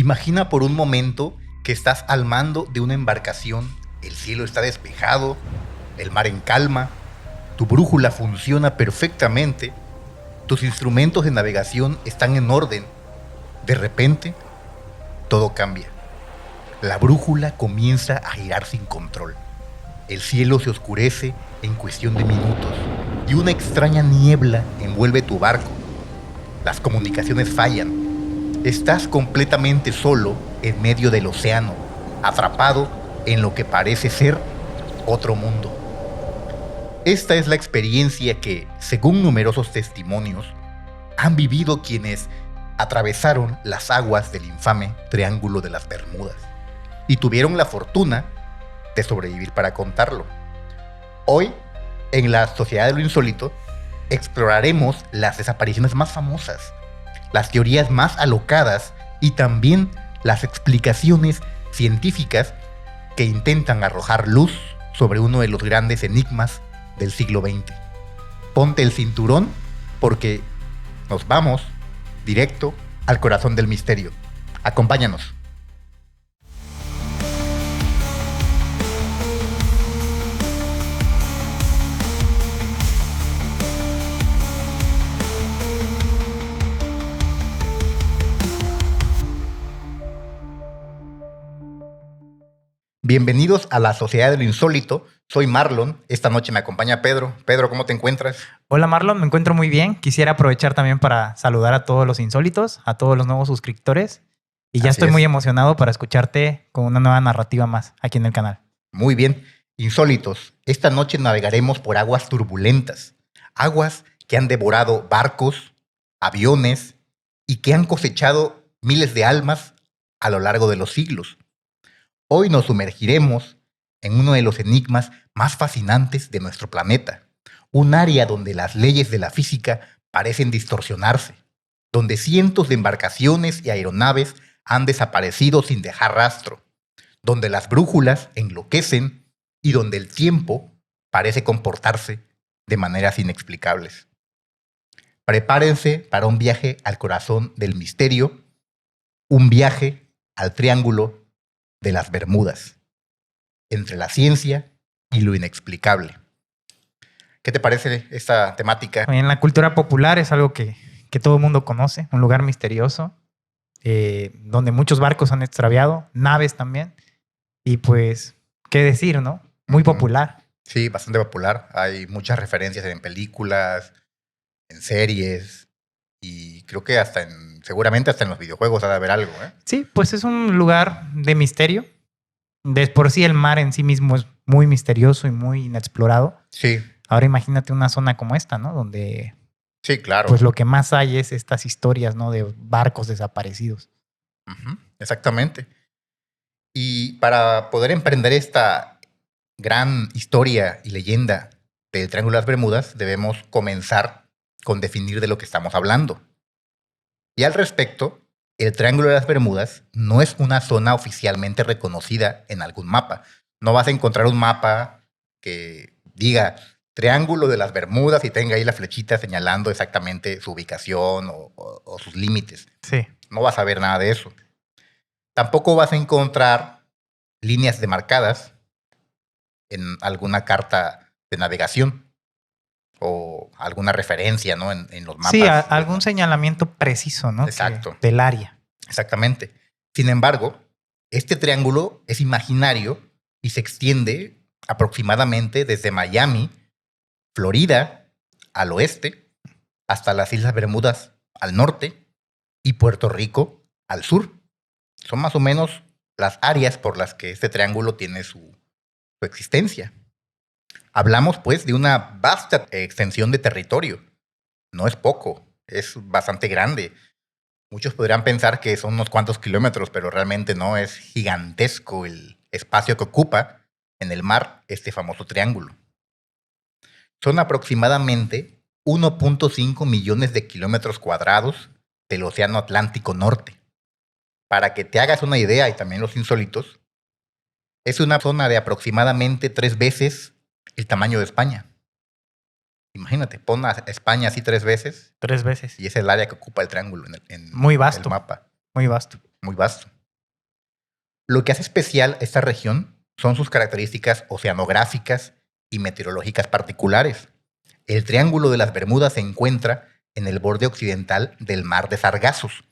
Imagina por un momento que estás al mando de una embarcación, el cielo está despejado, el mar en calma, tu brújula funciona perfectamente, tus instrumentos de navegación están en orden. De repente, todo cambia. La brújula comienza a girar sin control. El cielo se oscurece en cuestión de minutos y una extraña niebla envuelve tu barco. Las comunicaciones fallan. Estás completamente solo en medio del océano, atrapado en lo que parece ser otro mundo. Esta es la experiencia que, según numerosos testimonios, han vivido quienes atravesaron las aguas del infame Triángulo de las Bermudas y tuvieron la fortuna de sobrevivir para contarlo. Hoy, en la Sociedad de lo Insólito, exploraremos las desapariciones más famosas, las teorías más alocadas y también las explicaciones científicas que intentan arrojar luz sobre uno de los grandes enigmas del siglo XX. Ponte el cinturón porque nos vamos directo al corazón del misterio. Acompáñanos. Bienvenidos a la Sociedad de lo Insólito. Soy Marlon. Esta noche me acompaña Pedro. Pedro, ¿cómo te encuentras? Hola Marlon, me encuentro muy bien. Quisiera aprovechar también para saludar a todos los insólitos, a todos los nuevos suscriptores. Y ya estoy muy emocionado para escucharte con una nueva narrativa más aquí en el canal. Muy bien. Insólitos, esta noche navegaremos por aguas turbulentas. Aguas que han devorado barcos, aviones y que han cosechado miles de almas a lo largo de los siglos. Hoy nos sumergiremos en uno de los enigmas más fascinantes de nuestro planeta, un área donde las leyes de la física parecen distorsionarse, donde cientos de embarcaciones y aeronaves han desaparecido sin dejar rastro, donde las brújulas enloquecen y donde el tiempo parece comportarse de maneras inexplicables. Prepárense para un viaje al corazón del misterio, un viaje al Triángulo de las Bermudas, entre la ciencia y lo inexplicable. ¿Qué te parece esta temática? En la cultura popular es algo que todo el mundo conoce, un lugar misterioso, donde muchos barcos han extraviado, naves también, y pues, ¿qué decir, no? Muy popular. Sí, bastante popular. Hay muchas referencias en películas, en series, y creo que seguramente hasta en los videojuegos ha de haber algo, ¿eh? Sí, pues es un lugar de misterio. De por sí el mar en sí mismo es muy misterioso y muy inexplorado. Sí. Ahora imagínate una zona como esta, ¿no? Donde sí, claro. Pues lo que más hay es estas historias, ¿no? De barcos desaparecidos. Exactamente. Y para poder emprender esta gran historia y leyenda del Triángulo de las Bermudas, debemos comenzar con definir de lo que estamos hablando. Y al respecto, el Triángulo de las Bermudas no es una zona oficialmente reconocida en algún mapa. No vas a encontrar un mapa que diga Triángulo de las Bermudas y tenga ahí la flechita señalando exactamente su ubicación o sus límites. Sí. No vas a ver nada de eso. Tampoco vas a encontrar líneas demarcadas en alguna carta de navegación o alguna referencia, ¿no? en los mapas. Sí, algún señalamiento preciso, ¿no? Exacto. Del área. Exactamente. Sin embargo, este triángulo es imaginario y se extiende aproximadamente desde Miami, Florida, al oeste, hasta las Islas Bermudas al norte y Puerto Rico al sur. Son más o menos las áreas por las que este triángulo tiene su existencia. Hablamos, pues, de una vasta extensión de territorio. No es poco, es bastante grande. Muchos podrían pensar que son unos cuantos kilómetros, pero realmente no, es gigantesco el espacio que ocupa en el mar este famoso triángulo. Son aproximadamente 1.5 millones de kilómetros cuadrados del Océano Atlántico Norte. Para que te hagas una idea, y también los insólitos, es una zona de aproximadamente 3 veces el tamaño de España. Imagínate, pon a España así 3 veces. 3 veces. Y es el área que ocupa el triángulo en Muy vasto. el mapa. Muy vasto. muy vasto. Lo que hace especial esta región son sus características oceanográficas y meteorológicas particulares. El Triángulo de las Bermudas se encuentra en el borde occidental del Mar de Sargazos,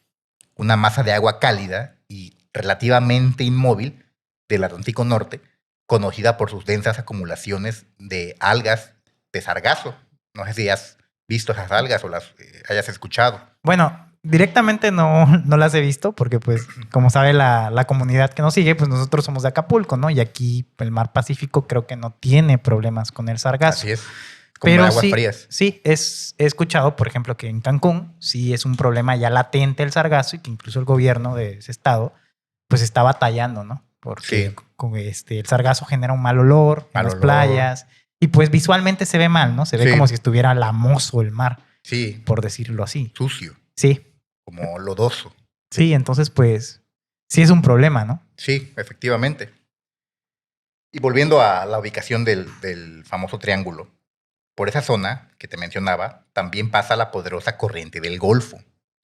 una masa de agua cálida y relativamente inmóvil del Atlántico Norte, conocida por sus densas acumulaciones de algas de sargazo. No sé si has visto esas algas o las hayas escuchado. Bueno, directamente no las he visto porque, pues, como sabe la comunidad que nos sigue, pues nosotros somos de Acapulco, ¿no? Y aquí el mar Pacífico creo que no tiene problemas con el sargazo. Así es, como Pero de aguas sí, frías. sí, he escuchado, por ejemplo, que en Cancún sí es un problema ya latente el sargazo y que incluso el gobierno de ese estado pues está batallando, ¿no? Porque el sargazo genera un mal olor en las playas y pues visualmente se ve mal, ¿no? Se ve como si estuviera lamoso el mar, por decirlo así. Sucio. Sí. Como lodoso. Sí, entonces pues sí es un problema, ¿no? Sí, efectivamente. Y volviendo a la ubicación del famoso triángulo, por esa zona que te mencionaba, también pasa la poderosa corriente del Golfo,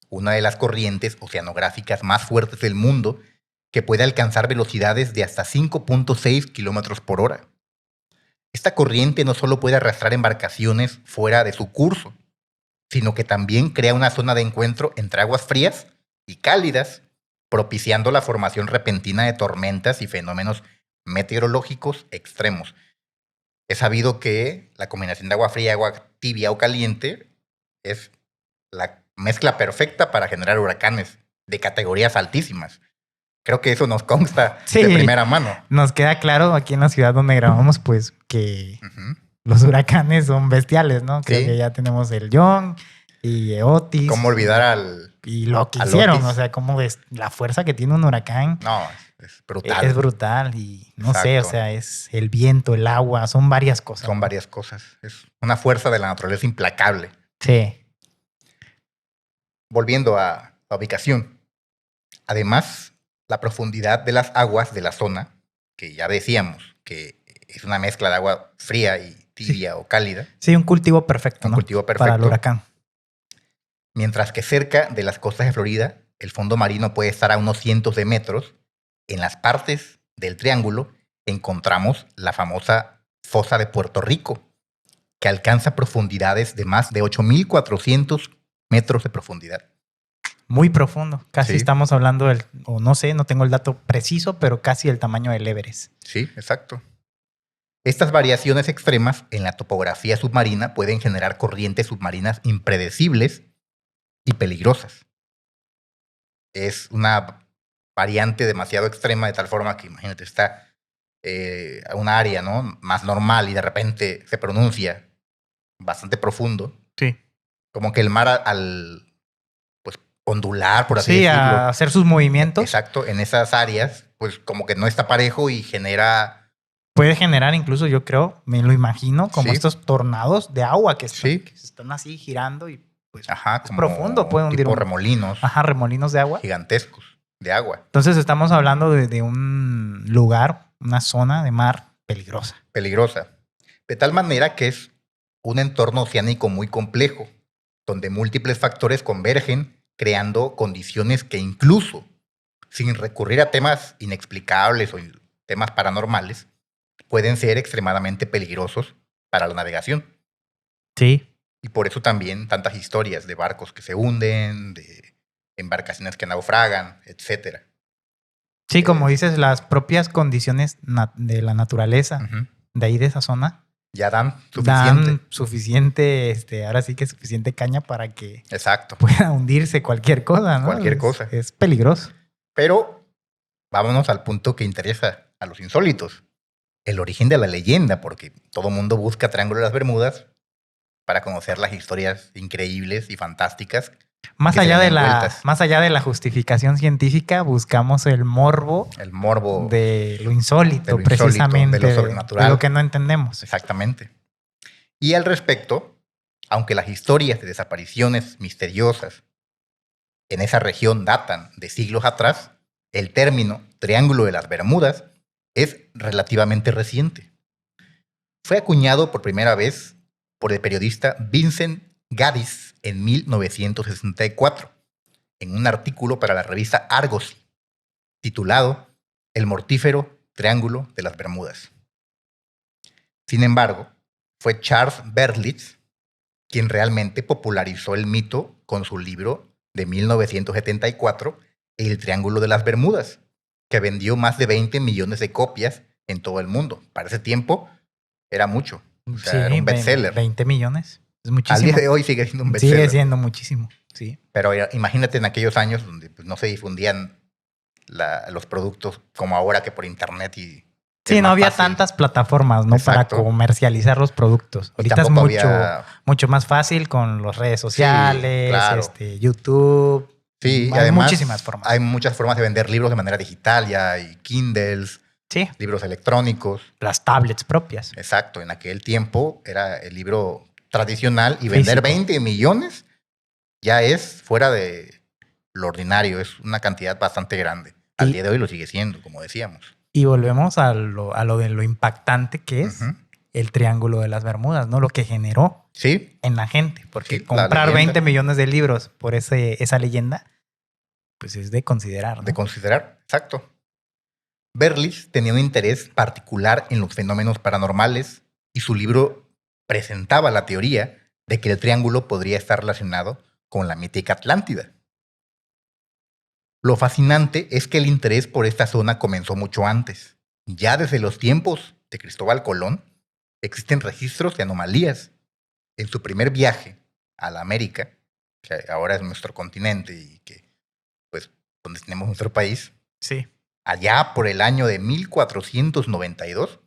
una de las corrientes oceanográficas más fuertes del mundo, que puede alcanzar velocidades de hasta 5.6 kilómetros por hora. Esta corriente no solo puede arrastrar embarcaciones fuera de su curso, sino que también crea una zona de encuentro entre aguas frías y cálidas, propiciando la formación repentina de tormentas y fenómenos meteorológicos extremos. Es sabido que la combinación de agua fría y agua tibia o caliente es la mezcla perfecta para generar huracanes de categorías altísimas. Creo que eso nos consta de primera mano. Nos queda claro aquí en la ciudad donde grabamos, pues, que los huracanes son bestiales, ¿no? Creo que ya tenemos el John y Otis. ¿Cómo olvidar y lo que hicieron? Otis. O sea, cómo es la fuerza que tiene un huracán. No, es brutal. Es brutal y no sé, o sea, es el viento, el agua, son varias cosas. Son varias cosas. Es una fuerza de la naturaleza implacable. Sí. Volviendo a la ubicación. Además, la profundidad de las aguas de la zona, que ya decíamos que es una mezcla de agua fría y tibia o cálida. Sí, un cultivo perfecto, ¿no? Cultivo perfecto. Para el huracán. Mientras que cerca de las costas de Florida, el fondo marino puede estar a unos cientos de metros. En las partes del triángulo encontramos la famosa fosa de Puerto Rico, que alcanza profundidades de más de 8.400 metros de profundidad. Muy profundo. Casi estamos hablando o no sé, no tengo el dato preciso, pero casi el tamaño del Everest. Sí, exacto. Estas variaciones extremas en la topografía submarina pueden generar corrientes submarinas impredecibles y peligrosas. Es una variante demasiado extrema de tal forma que, imagínate, está una área, ¿no?, más normal y de repente se pronuncia bastante profundo. Sí. Como que el mar al pues ondular, por así decirlo. Sí, a hacer sus movimientos. Exacto, en esas áreas, pues como que no está parejo y genera... Puede generar incluso, yo creo, me lo imagino, como estos tornados de agua que se están así girando y pues es profundo, puede hundir. Tipo remolinos. Ajá, remolinos de agua. Gigantescos de agua. Entonces estamos hablando de un lugar, una zona de mar peligrosa. Peligrosa. De tal manera que es un entorno oceánico muy complejo, donde múltiples factores convergen, creando condiciones que incluso, sin recurrir a temas inexplicables o temas paranormales, pueden ser extremadamente peligrosos para la navegación. Sí. Y por eso también tantas historias de barcos que se hunden, de embarcaciones que naufragan, etc. Sí, como dices, las propias condiciones de la naturaleza de ahí de esa zona ya dan suficiente, ahora sí que suficiente caña para que exacto pueda hundirse cualquier cosa, ¿no? Cualquier cosa. Es peligroso. Pero vámonos al punto que interesa a los insólitos. El origen de la leyenda, porque todo mundo busca Triángulo de las Bermudas para conocer las historias increíbles y fantásticas. Más allá de la justificación científica, buscamos el morbo. El morbo. De lo insólito, precisamente. De lo sobrenatural. De lo que no entendemos. Exactamente. Y al respecto, aunque las historias de desapariciones misteriosas en esa región datan de siglos atrás, el término Triángulo de las Bermudas es relativamente reciente. Fue acuñado por primera vez por el periodista Vincent Gaddis en 1964, en un artículo para la revista Argosy, titulado El mortífero Triángulo de las Bermudas. Sin embargo, fue Charles Berlitz quien realmente popularizó el mito con su libro de 1974, El Triángulo de las Bermudas, que vendió más de 20 millones de copias en todo el mundo. Para ese tiempo era mucho. O sea, Sí, era un bestseller. 20 millones. Es muchísimo. Al día de hoy sigue siendo un bestseller. Sigue siendo muchísimo, sí. Pero imagínate en aquellos años donde pues, no se difundían los productos como ahora que por internet y... Sí, no había fácil. tantas plataformas, ¿no? Exacto. Para comercializar los productos. Y Ahorita es tampoco mucho, había... mucho más fácil con las redes sociales, claro. YouTube. Sí, y Hay además muchísimas formas. hay muchas formas de vender libros de manera digital, ya hay Kindles, Sí, libros electrónicos. las tablets propias. Exacto, en aquel tiempo era el libro tradicional y vender Físico. 20 millones ya es fuera de lo ordinario, es una cantidad bastante grande. Al día de hoy lo sigue siendo, como decíamos. Y volvemos a lo de lo impactante que es el Triángulo de las Bermudas, ¿no? Lo que generó Sí, en la gente. Porque Sí, la comprar leyenda. 20 millones de libros por esa leyenda, pues es de considerar, ¿no? de considerar, exacto. Berlitz tenía un interés particular en los fenómenos paranormales y su libro presentaba la teoría de que el triángulo podría estar relacionado con la mítica Atlántida. Lo fascinante es que el interés por esta zona comenzó mucho antes. Ya desde los tiempos de Cristóbal Colón existen registros de anomalías. En su primer viaje a la América, que ahora es nuestro continente y que, pues, donde tenemos nuestro país, Sí. allá por el año de 1492,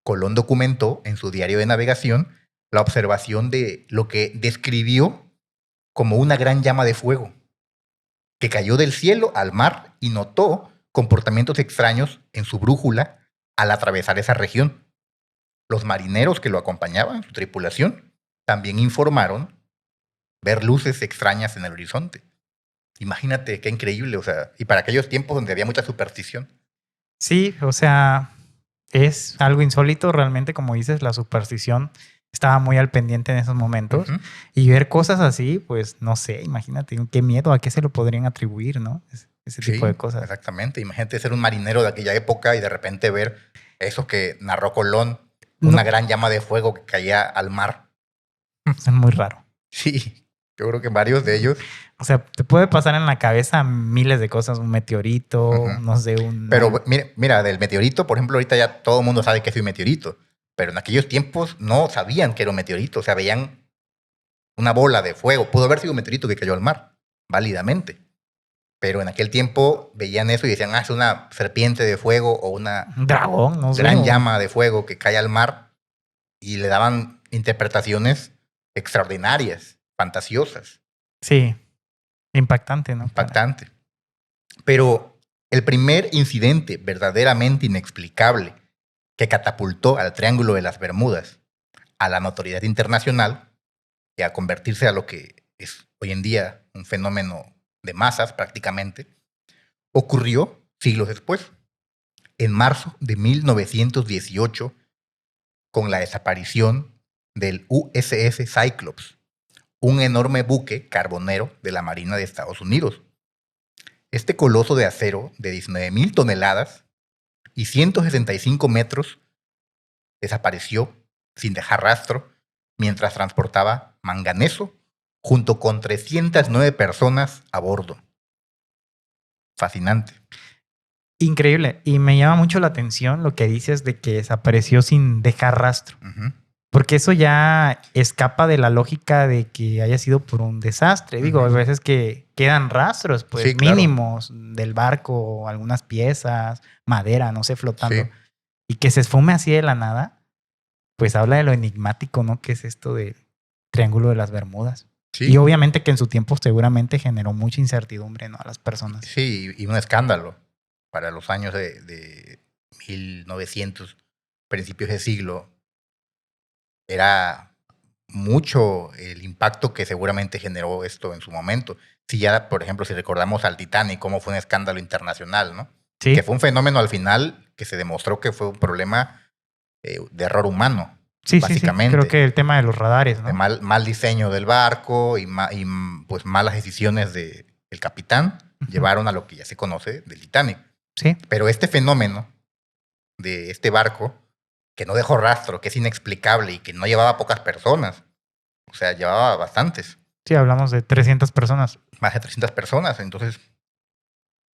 Colón documentó en su diario de navegación la observación de lo que describió como una gran llama de fuego que cayó del cielo al mar y notó comportamientos extraños en su brújula al atravesar esa región. Los marineros que lo acompañaban, su tripulación, también informaron ver luces extrañas en el horizonte. Imagínate qué increíble, o sea, y para aquellos tiempos donde había mucha superstición. Sí, o sea, es algo insólito realmente, como dices, la superstición estaba muy al pendiente en esos momentos. Ujú. Y ver cosas así, pues no sé, imagínate qué miedo, a qué se lo podrían atribuir, ¿no? Ese tipo de cosas. Exactamente. Imagínate ser un marinero de aquella época y de repente ver eso que narró Colón, No. una gran llama de fuego que caía al mar. Es muy raro. Sí, yo creo que varios de ellos. O sea, te puede pasar en la cabeza miles de cosas, un meteorito, Ujú. no sé, Pero mira, del meteorito, por ejemplo, ahorita ya todo el mundo sabe que es un meteorito. Pero en aquellos tiempos no sabían que era un meteorito. O sea, veían una bola de fuego. Pudo haber sido un meteorito que cayó al mar, válidamente. Pero en aquel tiempo veían eso y decían, es una serpiente de fuego o una un dragón, no sé. gran llama de fuego que cae al mar. Y le daban interpretaciones extraordinarias, fantasiosas. Sí, impactante, ¿no? Impactante. Pero el primer incidente verdaderamente inexplicable que catapultó al Triángulo de las Bermudas a la notoriedad internacional y a convertirse a lo que es hoy en día un fenómeno de masas prácticamente, ocurrió siglos después, en marzo de 1918, con la desaparición del USS Cyclops, un enorme buque carbonero de la Marina de Estados Unidos. Este coloso de acero de 19,000 toneladas y 165 metros desapareció sin dejar rastro mientras transportaba manganeso junto con 309 personas a bordo. Fascinante. Increíble. Y me llama mucho la atención lo que dices de que desapareció sin dejar rastro. Uh-huh. Porque eso ya escapa de la lógica de que haya sido por un desastre. Digo, hay veces que quedan rastros, pues Sí, claro. mínimos del barco, algunas piezas, madera, no sé, flotando. Sí. Y que se esfume así de la nada, pues habla de lo enigmático, ¿no? Que es esto del Triángulo de las Bermudas. Sí. Y obviamente que en su tiempo seguramente generó mucha incertidumbre, ¿no? A las personas. Sí, y un escándalo para los años de 1900, principios de siglo. Era mucho el impacto que seguramente generó esto en su momento. Si ya, por ejemplo, si recordamos al Titanic, cómo fue un escándalo internacional, ¿no? Sí. Que fue un fenómeno al final que se demostró que fue un problema de error humano, Sí, básicamente. sí. Creo que el tema de los radares, ¿no? De mal diseño del barco y pues malas decisiones del capitán llevaron a lo que ya se conoce del Titanic. Sí. Pero este fenómeno de este barco, que no dejó rastro, que es inexplicable y que no llevaba pocas personas, o sea, llevaba bastantes, Sí, hablamos de 300 personas. más de 300 personas, entonces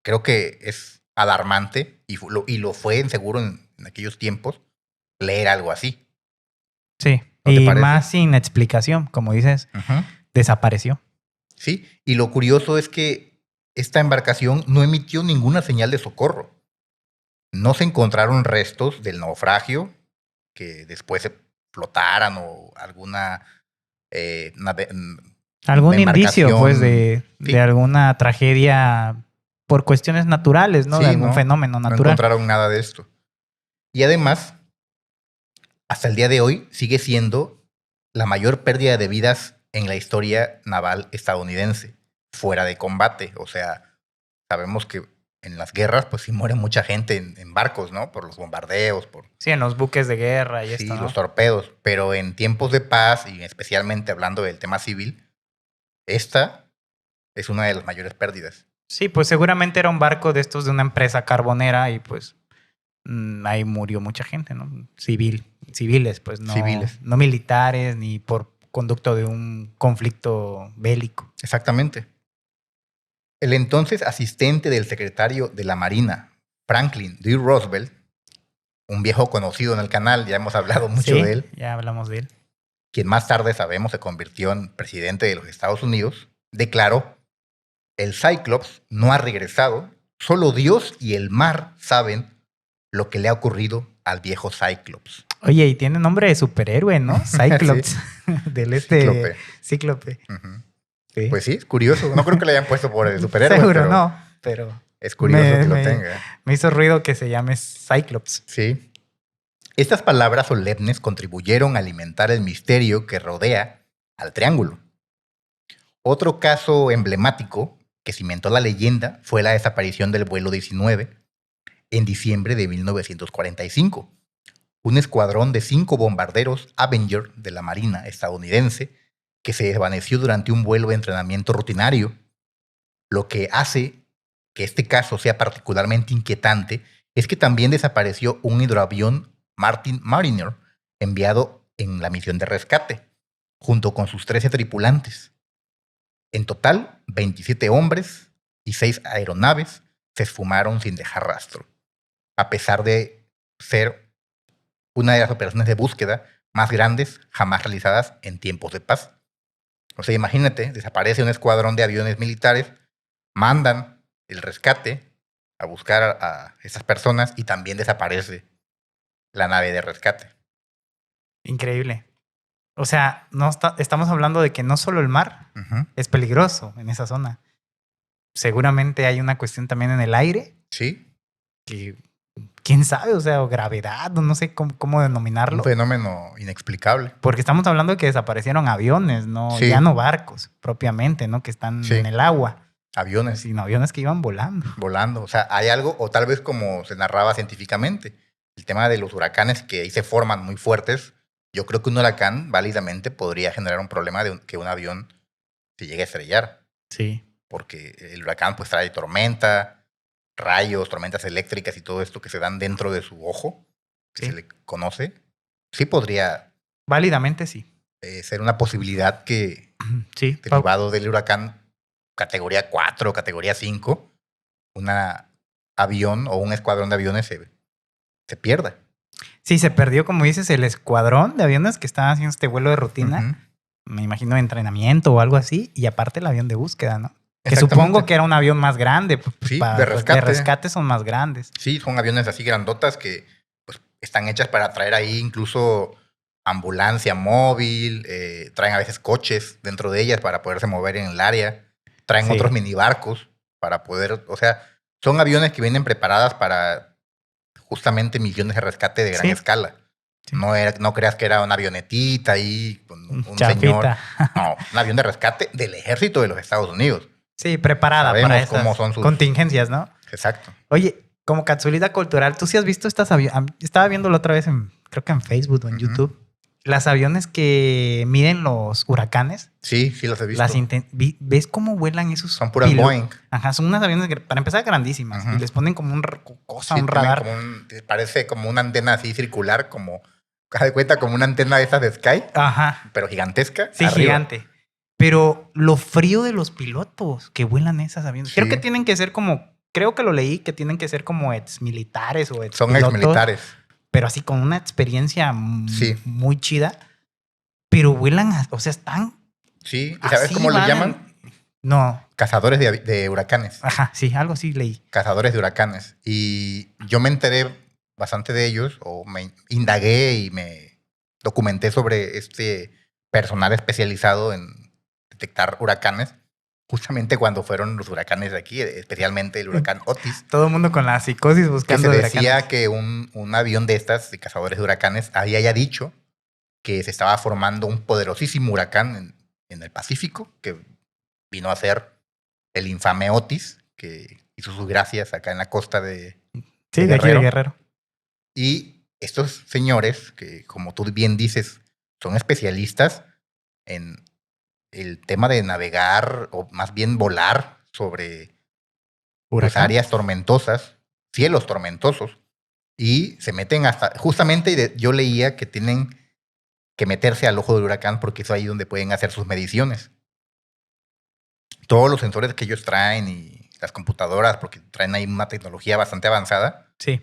creo que es alarmante y lo fue seguro en aquellos tiempos leer algo así. Sí. ¿No te Y parece? más sin explicación, como dices, Ujú. desapareció. Sí, y lo curioso es que esta embarcación no emitió ninguna señal de socorro. No se encontraron restos del naufragio que después se flotaran o alguna Algún indicio, pues, embarcación. de Sí, alguna tragedia por cuestiones naturales, ¿no? De sí, algún no, fenómeno no natural. encontraron nada de esto. Y además, hasta el día de hoy sigue siendo la mayor pérdida de vidas en la historia naval estadounidense, fuera de combate. O sea, sabemos que en las guerras, pues sí muere mucha gente en barcos, ¿no? Por los bombardeos, por Sí, en los buques de guerra y sí, esto, ¿no? los torpedos. Pero en tiempos de paz, y especialmente hablando del tema civil, esta es una de las mayores pérdidas. Sí, pues seguramente era un barco de estos de una empresa carbonera y pues ahí murió mucha gente, ¿no? Civiles, pues no, Civiles. no militares ni por conducto de un conflicto bélico. Exactamente. El entonces asistente del secretario de la Marina, Franklin D. Roosevelt, un viejo conocido en el canal, ya hemos hablado mucho Sí, de él, ya hablamos de él. quien más tarde sabemos se convirtió en presidente de los Estados Unidos, declaró: el Cyclops no ha regresado, solo Dios y el mar saben lo que le ha ocurrido al viejo Cyclops. Oye, y tiene nombre de superhéroe, ¿no? Cyclops. Del Cíclope. Cíclope. Ujú. Sí. Pues sí, es curioso. No creo que le hayan puesto por el superhéroe, Seguro pero no, pero es curioso me- que lo me- tenga. me hizo ruido que se llame Cyclops. Sí. Estas palabras solemnes contribuyeron a alimentar el misterio que rodea al triángulo. Otro caso emblemático que cimentó la leyenda fue la desaparición del vuelo 19 en diciembre de 1945. Un escuadrón de 5 bombarderos Avenger de la Marina estadounidense que se desvaneció durante un vuelo de entrenamiento rutinario. Lo que hace que este caso sea particularmente inquietante es que también desapareció un hidroavión Martin Mariner enviado en la misión de rescate, junto con sus 13 tripulantes. En total, 27 hombres y 6 aeronaves se esfumaron sin dejar rastro, a pesar de ser una de las operaciones de búsqueda más grandes jamás realizadas en tiempos de paz. O sea, imagínate, desaparece un escuadrón de aviones militares, mandan el rescate a buscar a esas personas y también desaparece la nave de rescate. Increíble. O sea, estamos hablando de que no solo el mar Ujú. es peligroso en esa zona. Seguramente hay una cuestión también en el aire Sí, que, quién sabe, o sea, o gravedad, o no sé cómo un denominarlo. fenómeno inexplicable. Porque estamos hablando de que desaparecieron aviones, no, Sí. ya no barcos propiamente, ¿no? Que están Sí. en el agua, Aviones sino aviones que iban volando. volando. O sea, hay algo, o tal vez como se narraba científicamente, el tema de los huracanes que ahí se forman muy fuertes. Yo creo que un huracán válidamente podría generar un problema de que un avión se llegue a estrellar, Sí. porque el huracán pues trae tormenta, rayos, tormentas eléctricas y todo esto que se dan dentro de su ojo, que Sí. se le conoce. Sí podría Válidamente sí. ser una posibilidad que, Sí. derivado del huracán categoría 4 o categoría 5, un avión o un escuadrón de aviones se pierda. Sí, se perdió, como dices, el escuadrón de aviones que estaban haciendo este vuelo de rutina. Ujú. Me imagino de entrenamiento o algo así. Y aparte el avión de búsqueda, ¿no? Que Exactamente. supongo que era un avión más grande. Sí, para de rescate. De rescate son más grandes. Sí, son aviones así grandotas que pues, están hechas para traer ahí incluso ambulancia móvil, traen a veces coches dentro de ellas para poderse mover en el área, traen Sí. otros minibarcos para poder, o sea, son aviones que vienen preparadas para justamente misiones de rescate de gran Sí. escala. Sí. No creas que era una avionetita ahí con un señor. Chafita. No, un avión de rescate del ejército de los Estados Unidos. Sí, preparada Sabemos para esas cómo son sus- contingencias, ¿no? Exacto. Oye, como capsulita cultural, ¿tú sí has visto estas aviones? Estaba viendo la otra vez creo que en Facebook o en Ujú. YouTube, las aviones que miden los huracanes, Sí, sí los he visto. ¿ves cómo vuelan esos? Son puras Boeing. Ajá, son unas aviones, para empezar, grandísimas. Ujú. Y les ponen como un Sí, un radar. parece como una antena así circular, como, haz de cuenta, como una antena de esas de Sky, Ajá. pero gigantesca. Sí, arriba. gigante. Pero lo frío de los pilotos que vuelan esas aviones. Sí. Creo que tienen que ser creo que lo leí, que tienen que ser como ex militares o ex Son pilotos, ex militares. pero así con una experiencia Sí. muy chida. Pero vuelan, o sea, están. Sí, ¿y sabes así cómo le van llaman? No. Cazadores de huracanes. Ajá, sí, algo así leí. Cazadores de huracanes. Y yo me enteré bastante de ellos, o me indagué y me documenté sobre este personal especializado en detectar huracanes, justamente cuando fueron los huracanes de aquí, especialmente el huracán Otis. Todo el mundo con la psicosis Que buscando se huracanes. decía que un avión de estas, de cazadores de huracanes, haya dicho que se estaba formando un poderosísimo huracán en el Pacífico, que vino a ser el infame Otis, que hizo sus gracias acá en la costa de Sí, de aquí de Guerrero. Y estos señores, que como tú bien dices, son especialistas en el tema de navegar, o más bien volar sobre pues, áreas tormentosas, cielos tormentosos, y se meten hasta, justamente yo leía que tienen que meterse al ojo del huracán porque es ahí donde pueden hacer sus mediciones. Todos los sensores que ellos traen y las computadoras, porque traen ahí una tecnología bastante avanzada, Sí,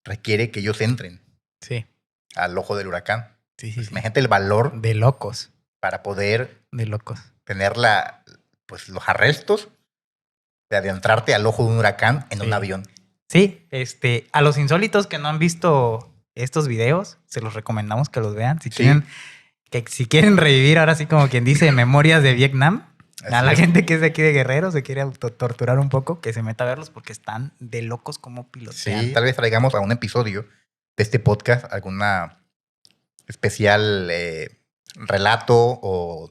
requiere que ellos entren sí. al ojo del huracán. Sí, sí, Pues sí. imagínate el valor De locos. para poder De locos. tener pues, los arrestos de adentrarte al ojo de un huracán en Sí. un avión. Sí, a los insólitos que no han visto estos videos, se los recomendamos que los vean. Si si quieren revivir, ahora sí como quien dice, memorias de Vietnam, a la gente que es de aquí de Guerrero, se quiere autotorturar un poco, que se meta a verlos porque están de locos como pilotean. Sí, tal vez traigamos a un episodio de este podcast alguna especial relato o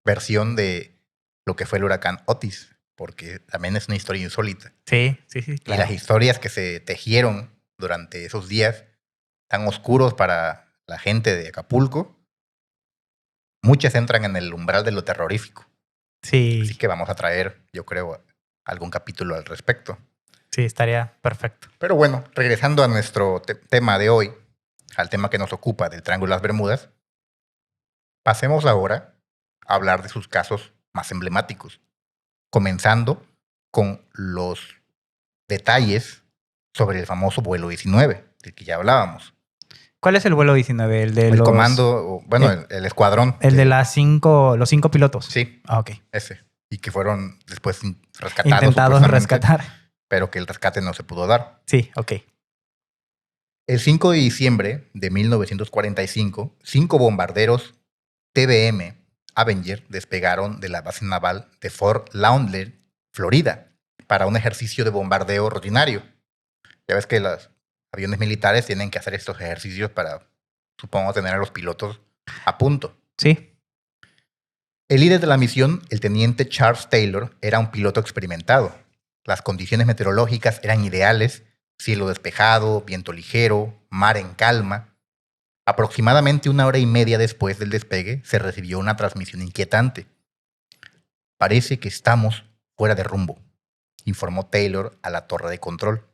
versión de lo que fue el huracán Otis, porque también es una historia insólita. Sí, sí, sí. Y las historias que se tejieron durante esos días tan oscuros para la gente de Acapulco, muchas entran en el umbral de lo terrorífico. Sí. Así que vamos a traer, yo creo, algún capítulo al respecto. Sí, estaría perfecto. Pero bueno, regresando a nuestro tema de hoy, al tema que nos ocupa del Triángulo de las Bermudas, pasemos ahora a hablar de sus casos más emblemáticos, comenzando con los detalles sobre el famoso vuelo 19, del que ya hablábamos. ¿Cuál es el vuelo 19? El de el comando, bueno, el escuadrón. El de los 5 pilotos. Sí. Ah, ok. Ese. Y que fueron después rescatados. Intentados rescatar. Pero que el rescate no se pudo dar. Sí, ok. El 5 de diciembre de 1945, 5 bombarderos TBM Avenger despegaron de la base naval de Fort Lauderdale, Florida, para un ejercicio de bombardeo rutinario. Ya ves que los aviones militares tienen que hacer estos ejercicios para, supongo, tener a los pilotos a punto. Sí. El líder de la misión, el teniente Charles Taylor, era un piloto experimentado. Las condiciones meteorológicas eran ideales, cielo despejado, viento ligero, mar en calma. Aproximadamente 1 hora y media después del despegue, se recibió una transmisión inquietante. Parece que estamos fuera de rumbo, informó Taylor a la torre de control.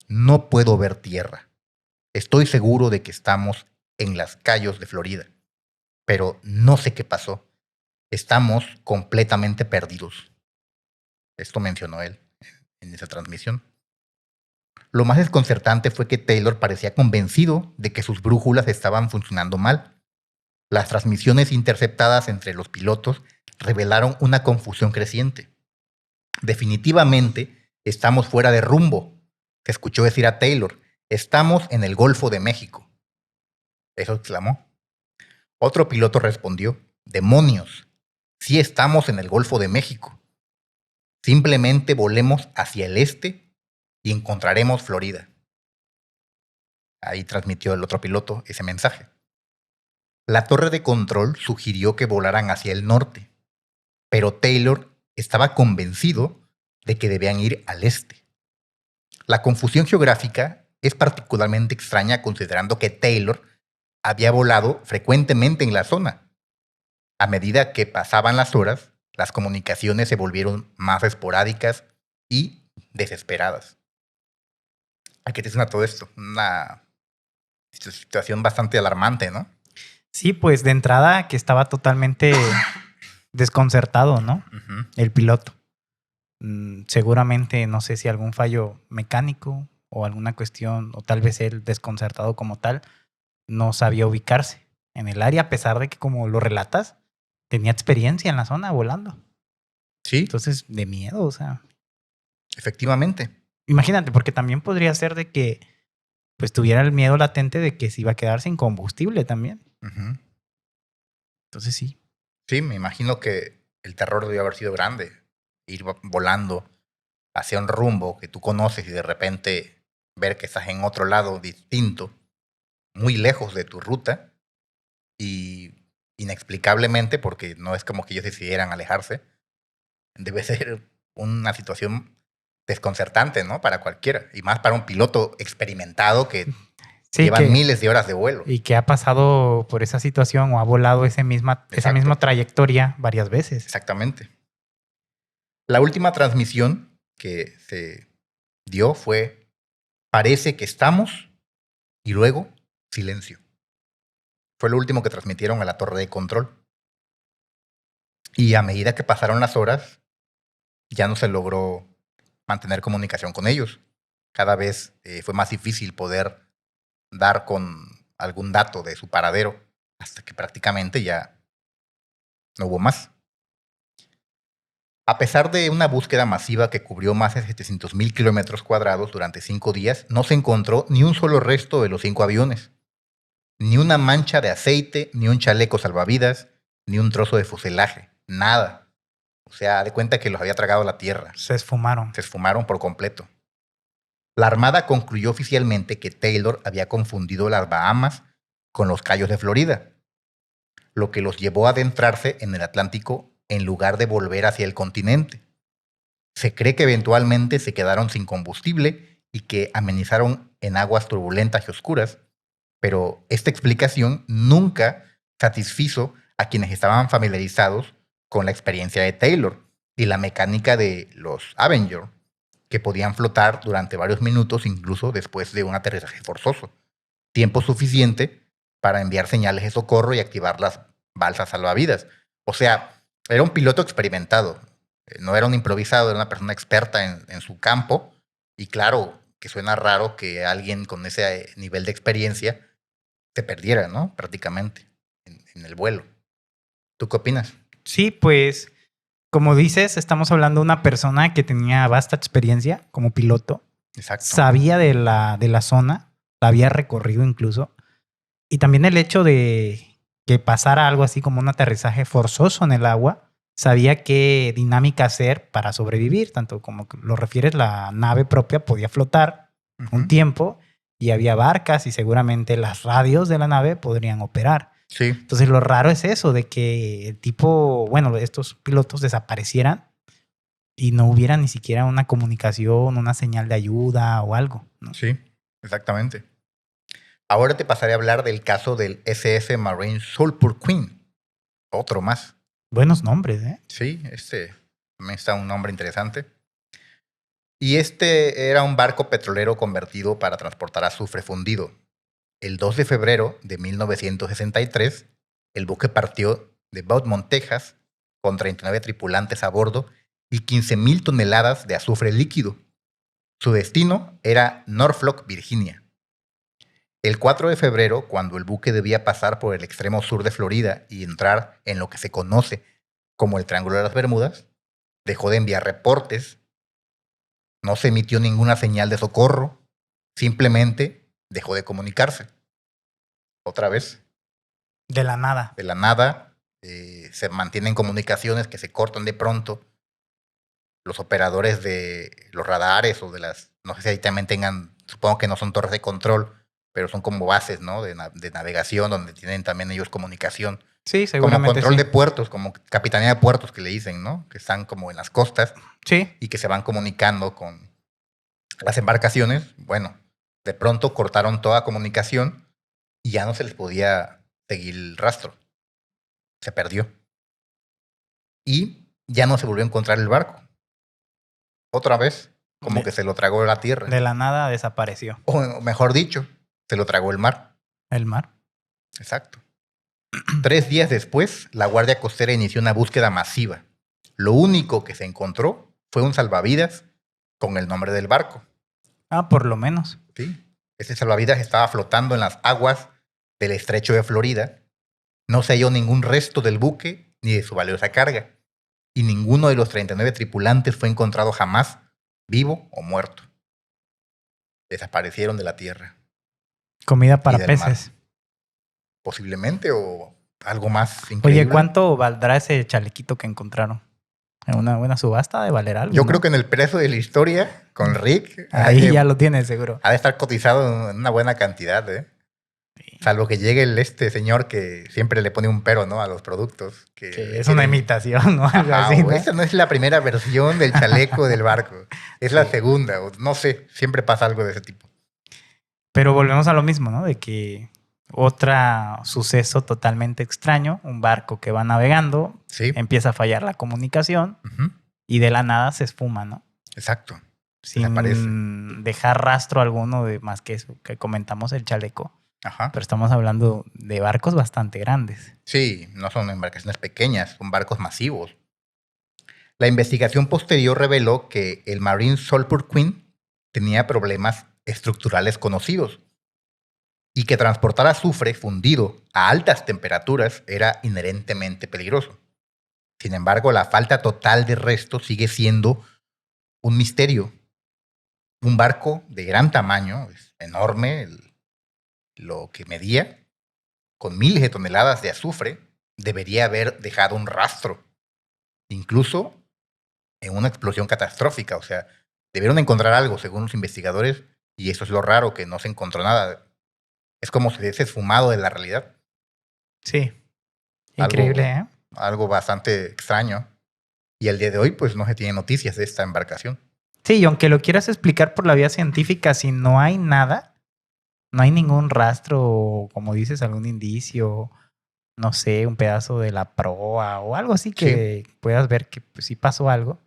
No puedo ver tierra. Estoy seguro de que estamos en las Cayos de Florida, pero no sé qué pasó. Estamos completamente perdidos. Esto mencionó él en esa transmisión. Lo más desconcertante fue que Taylor parecía convencido de que sus brújulas estaban funcionando mal. Las transmisiones interceptadas entre los pilotos revelaron una confusión creciente. Definitivamente estamos fuera de rumbo, se escuchó decir a Taylor. Estamos en el Golfo de México. Eso exclamó. Otro piloto respondió, demonios, sí estamos en el Golfo de México. Simplemente volemos hacia el este y encontraremos Florida. Ahí transmitió el otro piloto ese mensaje. La torre de control sugirió que volaran hacia el norte, pero Taylor estaba convencido de que debían ir al este. La confusión geográfica es particularmente extraña considerando que Taylor había volado frecuentemente en la zona. A medida que pasaban las horas, las comunicaciones se volvieron más esporádicas y desesperadas. ¿A qué te suena todo esto? Una situación bastante alarmante, ¿no? Sí, pues de entrada que estaba totalmente desconcertado, ¿no? Ujú. El piloto. Seguramente, no sé si algún fallo mecánico o alguna cuestión, o tal vez él desconcertado como tal, no sabía ubicarse en el área, a pesar de que, como lo relatas, tenía experiencia en la zona volando. Sí, Entonces, de miedo, o sea, efectivamente. imagínate, porque también podría ser de que pues tuviera el miedo latente de que se iba a quedar sin combustible también. Ujú. Entonces sí. Sí, me imagino que el terror debió haber sido grande. Ir volando hacia un rumbo que tú conoces y de repente ver que estás en otro lado distinto, muy lejos de tu ruta y inexplicablemente, porque no es como que ellos decidieran alejarse, debe ser una situación desconcertante, ¿no? Para cualquiera, y más para un piloto experimentado que Sí, lleva que miles de horas de vuelo. y que ha pasado por esa situación o ha volado esa misma Exacto. trayectoria varias veces. Exactamente. La última transmisión que se dio fue: parece que estamos, y luego silencio. Fue lo último que transmitieron a la torre de control. Y a medida que pasaron las horas, ya no se logró mantener comunicación con ellos. Cada vez fue más difícil poder dar con algún dato de su paradero, hasta que prácticamente ya no hubo más. A pesar de una búsqueda masiva que cubrió más de 700,000 kilómetros cuadrados durante 5 días, no se encontró ni un solo resto de los 5 aviones, ni una mancha de aceite, ni un chaleco salvavidas, ni un trozo de fuselaje, nada. O sea, de cuenta que los había tragado la tierra. Se esfumaron. Se esfumaron por completo. La Armada concluyó oficialmente que Taylor había confundido las Bahamas con los Cayos de Florida, lo que los llevó a adentrarse en el Atlántico en lugar de volver hacia el continente. Se cree que eventualmente se quedaron sin combustible y que amenizaron en aguas turbulentas y oscuras, pero esta explicación nunca satisfizo a quienes estaban familiarizados con la experiencia de Taylor y la mecánica de los Avenger, que podían flotar durante varios minutos incluso después de un aterrizaje forzoso, tiempo suficiente para enviar señales de socorro y activar las balsas salvavidas. O sea, era un piloto experimentado, no era un improvisado, era una persona experta en su campo, y claro que suena raro que alguien con ese nivel de experiencia se perdiera, ¿no? Prácticamente en el vuelo. ¿Tú qué opinas? Sí, pues como dices, estamos hablando de una persona que tenía vasta experiencia como piloto. Exacto. Sabía de la zona, la había recorrido incluso. Y también el hecho de que pasara algo así como un aterrizaje forzoso en el agua, sabía qué dinámica hacer para sobrevivir, tanto como lo refieres, la nave propia podía flotar un tiempo y había barcas y seguramente las radios de la nave podrían operar. Sí, Entonces lo raro es eso, de que el tipo, bueno, estos pilotos desaparecieran y no hubiera ni siquiera una comunicación, una señal de ayuda o algo, ¿no? sí, exactamente. Ahora te pasaré a hablar del caso del SS Marine Sulphur Queen. Otro más. Buenos nombres, ¿eh? Sí, este también está un nombre interesante. Y este era un barco petrolero convertido para transportar azufre fundido. El 2 de febrero de 1963, el buque partió de Beaumont, Texas, con 39 tripulantes a bordo y 15,000 toneladas de azufre líquido. Su destino era Norfolk, Virginia. El 4 de febrero, cuando el buque debía pasar por el extremo sur de Florida y entrar en lo que se conoce como el Triángulo de las Bermudas, dejó de enviar reportes, no se emitió ninguna señal de socorro, simplemente dejó de comunicarse. Otra vez, De la nada. de la nada, se mantienen comunicaciones que se cortan de pronto. Los operadores de los radares o de las, no sé si ahí también tengan, supongo que no son torres de control, pero son como bases, ¿no? De navegación donde tienen también ellos comunicación. Sí, Como seguramente control sí. de puertos, como capitanía de puertos que le dicen, ¿no? Que están como en las costas Sí. y que se van comunicando con las embarcaciones. Bueno, de pronto cortaron toda comunicación y ya no se les podía seguir el rastro. Se perdió. Y ya no se volvió a encontrar el barco. Otra vez, como que se lo tragó la tierra. De la nada desapareció. O mejor dicho, se lo tragó el mar. El mar. Exacto. 3 días después, la Guardia Costera inició una búsqueda masiva. Lo único que se encontró fue un salvavidas con el nombre del barco. Ah, por lo menos. ¿Sí? Ese salvavidas estaba flotando en las aguas del estrecho de Florida. No se halló ningún resto del buque ni de su valiosa carga. Y ninguno de los 39 tripulantes fue encontrado jamás, vivo o muerto. Desaparecieron de la tierra. Comida para del peces. Posiblemente, o algo más increíble. Oye, ¿cuánto valdrá ese chalequito que encontraron? ¿En una buena subasta de valer algo? Yo ¿no? creo que en el precio de la historia, con Rick, Ahí ya lo tienes seguro. ha de estar cotizado en una buena cantidad, ¿eh? Sí. Salvo que llegue este señor que siempre le pone un pero, ¿no? A los productos. Que es una imitación, ¿no? Algo Ajá, así, o ¿no? esa no es la primera versión del chaleco del barco. Es la segunda. O no sé, siempre pasa algo de ese tipo. Pero volvemos a lo mismo, ¿no? De que otro suceso totalmente extraño, un barco que va navegando, Sí. empieza a fallar la comunicación Ujú. y de la nada se esfuma, ¿no? Exacto. Sin Desaparece. dejar rastro alguno de más que eso que comentamos el chaleco. Ajá. Pero estamos hablando de barcos bastante grandes. Sí, no son embarcaciones pequeñas, son barcos masivos. La investigación posterior reveló que el Marine Sulphur Queen tenía problemas estructurales conocidos y que transportar azufre fundido a altas temperaturas era inherentemente peligroso. Sin embargo, la falta total de restos sigue siendo un misterio. Un barco de gran tamaño, es enorme, lo que medía, con miles de toneladas de azufre, debería haber dejado un rastro, incluso en una explosión catastrófica. O sea, debieron encontrar algo, según los investigadores, y eso es lo raro, que no se encontró nada. Es como si se hubiese esfumado de la realidad. Sí. Increíble, ¿eh? Algo bastante extraño. Y al día de hoy, pues no se tiene noticias de esta embarcación. Sí, y aunque lo quieras explicar por la vía científica, si no hay nada, no hay ningún rastro, o como dices, algún indicio, no sé, un pedazo de la proa o algo así que puedas ver que pues, sí pasó algo,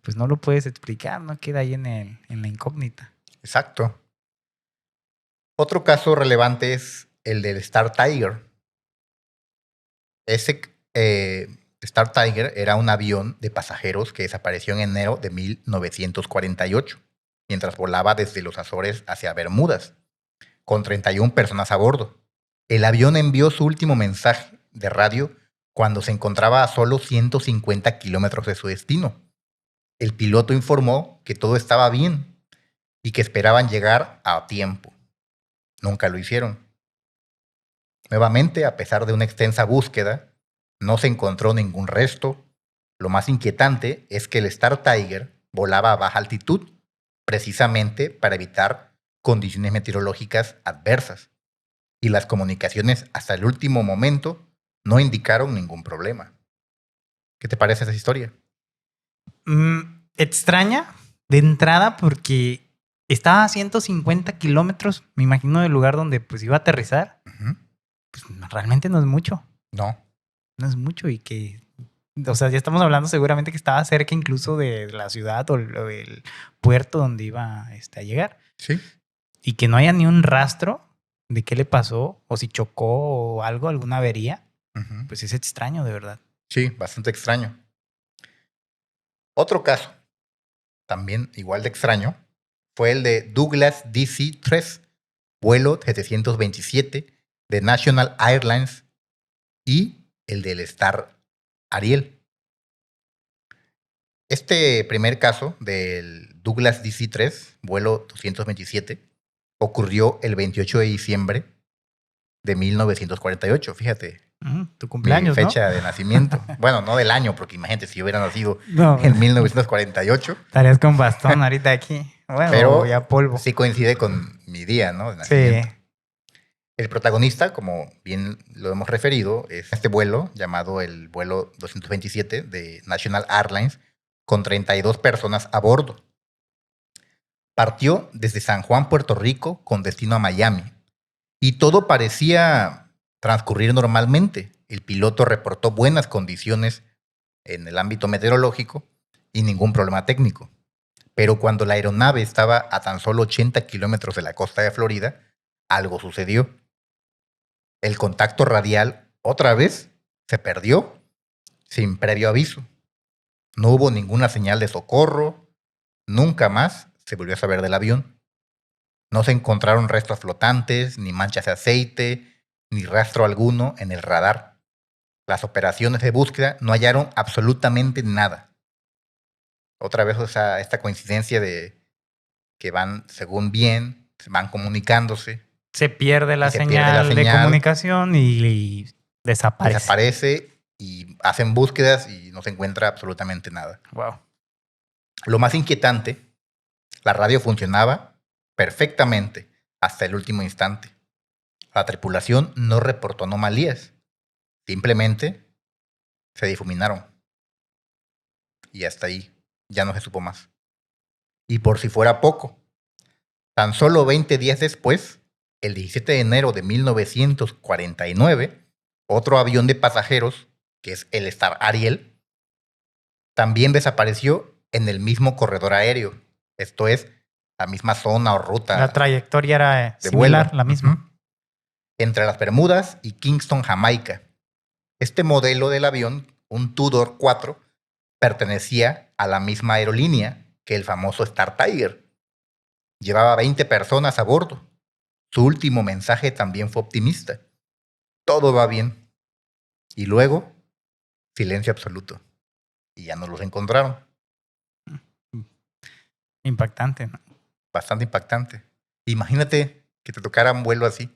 pues no lo puedes explicar, no queda ahí en la incógnita. Exacto. Otro caso relevante es el del Star Tiger. Ese Star Tiger era un avión de pasajeros que desapareció en enero de 1948, mientras volaba desde los Azores hacia Bermudas, con 31 personas a bordo. El avión envió su último mensaje de radio cuando se encontraba a solo 150 kilómetros de su destino. El piloto informó que todo estaba bien y que esperaban llegar a tiempo. Nunca lo hicieron. Nuevamente, a pesar de una extensa búsqueda, no se encontró ningún resto. Lo más inquietante es que el Star Tiger volaba a baja altitud, precisamente para evitar condiciones meteorológicas adversas. Y las comunicaciones hasta el último momento no indicaron ningún problema. ¿Qué te parece esa historia? Extraña de entrada porque estaba a 150 kilómetros, me imagino, del lugar donde pues iba a aterrizar. Pues realmente no es mucho. No. No es mucho y que, o sea, ya estamos hablando seguramente que estaba cerca incluso de la ciudad o el puerto donde iba a llegar. Sí. Y que no haya ni un rastro de qué le pasó o si chocó o algo, alguna avería, pues es extraño de verdad. Sí, bastante extraño. Otro caso, también igual de extraño, fue el de Douglas DC-3, vuelo 727 de National Airlines, y el del Star Ariel. Este primer caso del Douglas DC-3, vuelo 227, ocurrió el 28 de diciembre de 1948. Fíjate, tu cumpleaños, mi fecha ¿no? de nacimiento. Bueno, no del año, porque imagínate si yo hubiera nacido No, en 1948. estarías con bastón ahorita aquí. Bueno, Pero ya polvo. sí coincide con mi día, ¿no? De nacimiento. Sí. El protagonista, como bien lo hemos referido, es este vuelo llamado el vuelo 227 de National Airlines, con 32 personas a bordo. Partió desde San Juan, Puerto Rico, con destino a Miami. Y todo parecía transcurrir normalmente. El piloto reportó buenas condiciones en el ámbito meteorológico y ningún problema técnico. Pero cuando la aeronave estaba a tan solo 80 kilómetros de la costa de Florida, algo sucedió. El contacto radial otra vez se perdió sin previo aviso. No hubo ninguna señal de socorro. Nunca más se volvió a saber del avión. No se encontraron restos flotantes, ni manchas de aceite, ni rastro alguno en el radar. Las operaciones de búsqueda no hallaron absolutamente nada. Otra vez, o sea, esta coincidencia de que van, según bien, van comunicándose. Se pierde la se pierde la señal de señal. comunicación y desaparece. Desaparece y hacen búsquedas y no se encuentra absolutamente nada. Wow. Lo más inquietante, la radio funcionaba perfectamente hasta el último instante. La tripulación no reportó anomalías. Simplemente se difuminaron. Y hasta ahí ya no se supo más. Y por si fuera poco, tan solo 20 días después, el 17 de enero de 1949, otro avión de pasajeros, que es el Star Ariel, también desapareció en el mismo corredor aéreo. Esto es, la misma zona o ruta. La trayectoria era de similar, vuelo. la misma. Uh-huh. Entre las Bermudas y Kingston, Jamaica. Este modelo del avión, un Tudor 4, pertenecía a la misma aerolínea que el famoso Star Tiger. Llevaba 20 personas a bordo. Su último mensaje también fue optimista. Todo va bien. Y luego, silencio absoluto. Y ya no los encontraron. Impactante, ¿no? Bastante impactante. Imagínate que te tocara un vuelo así.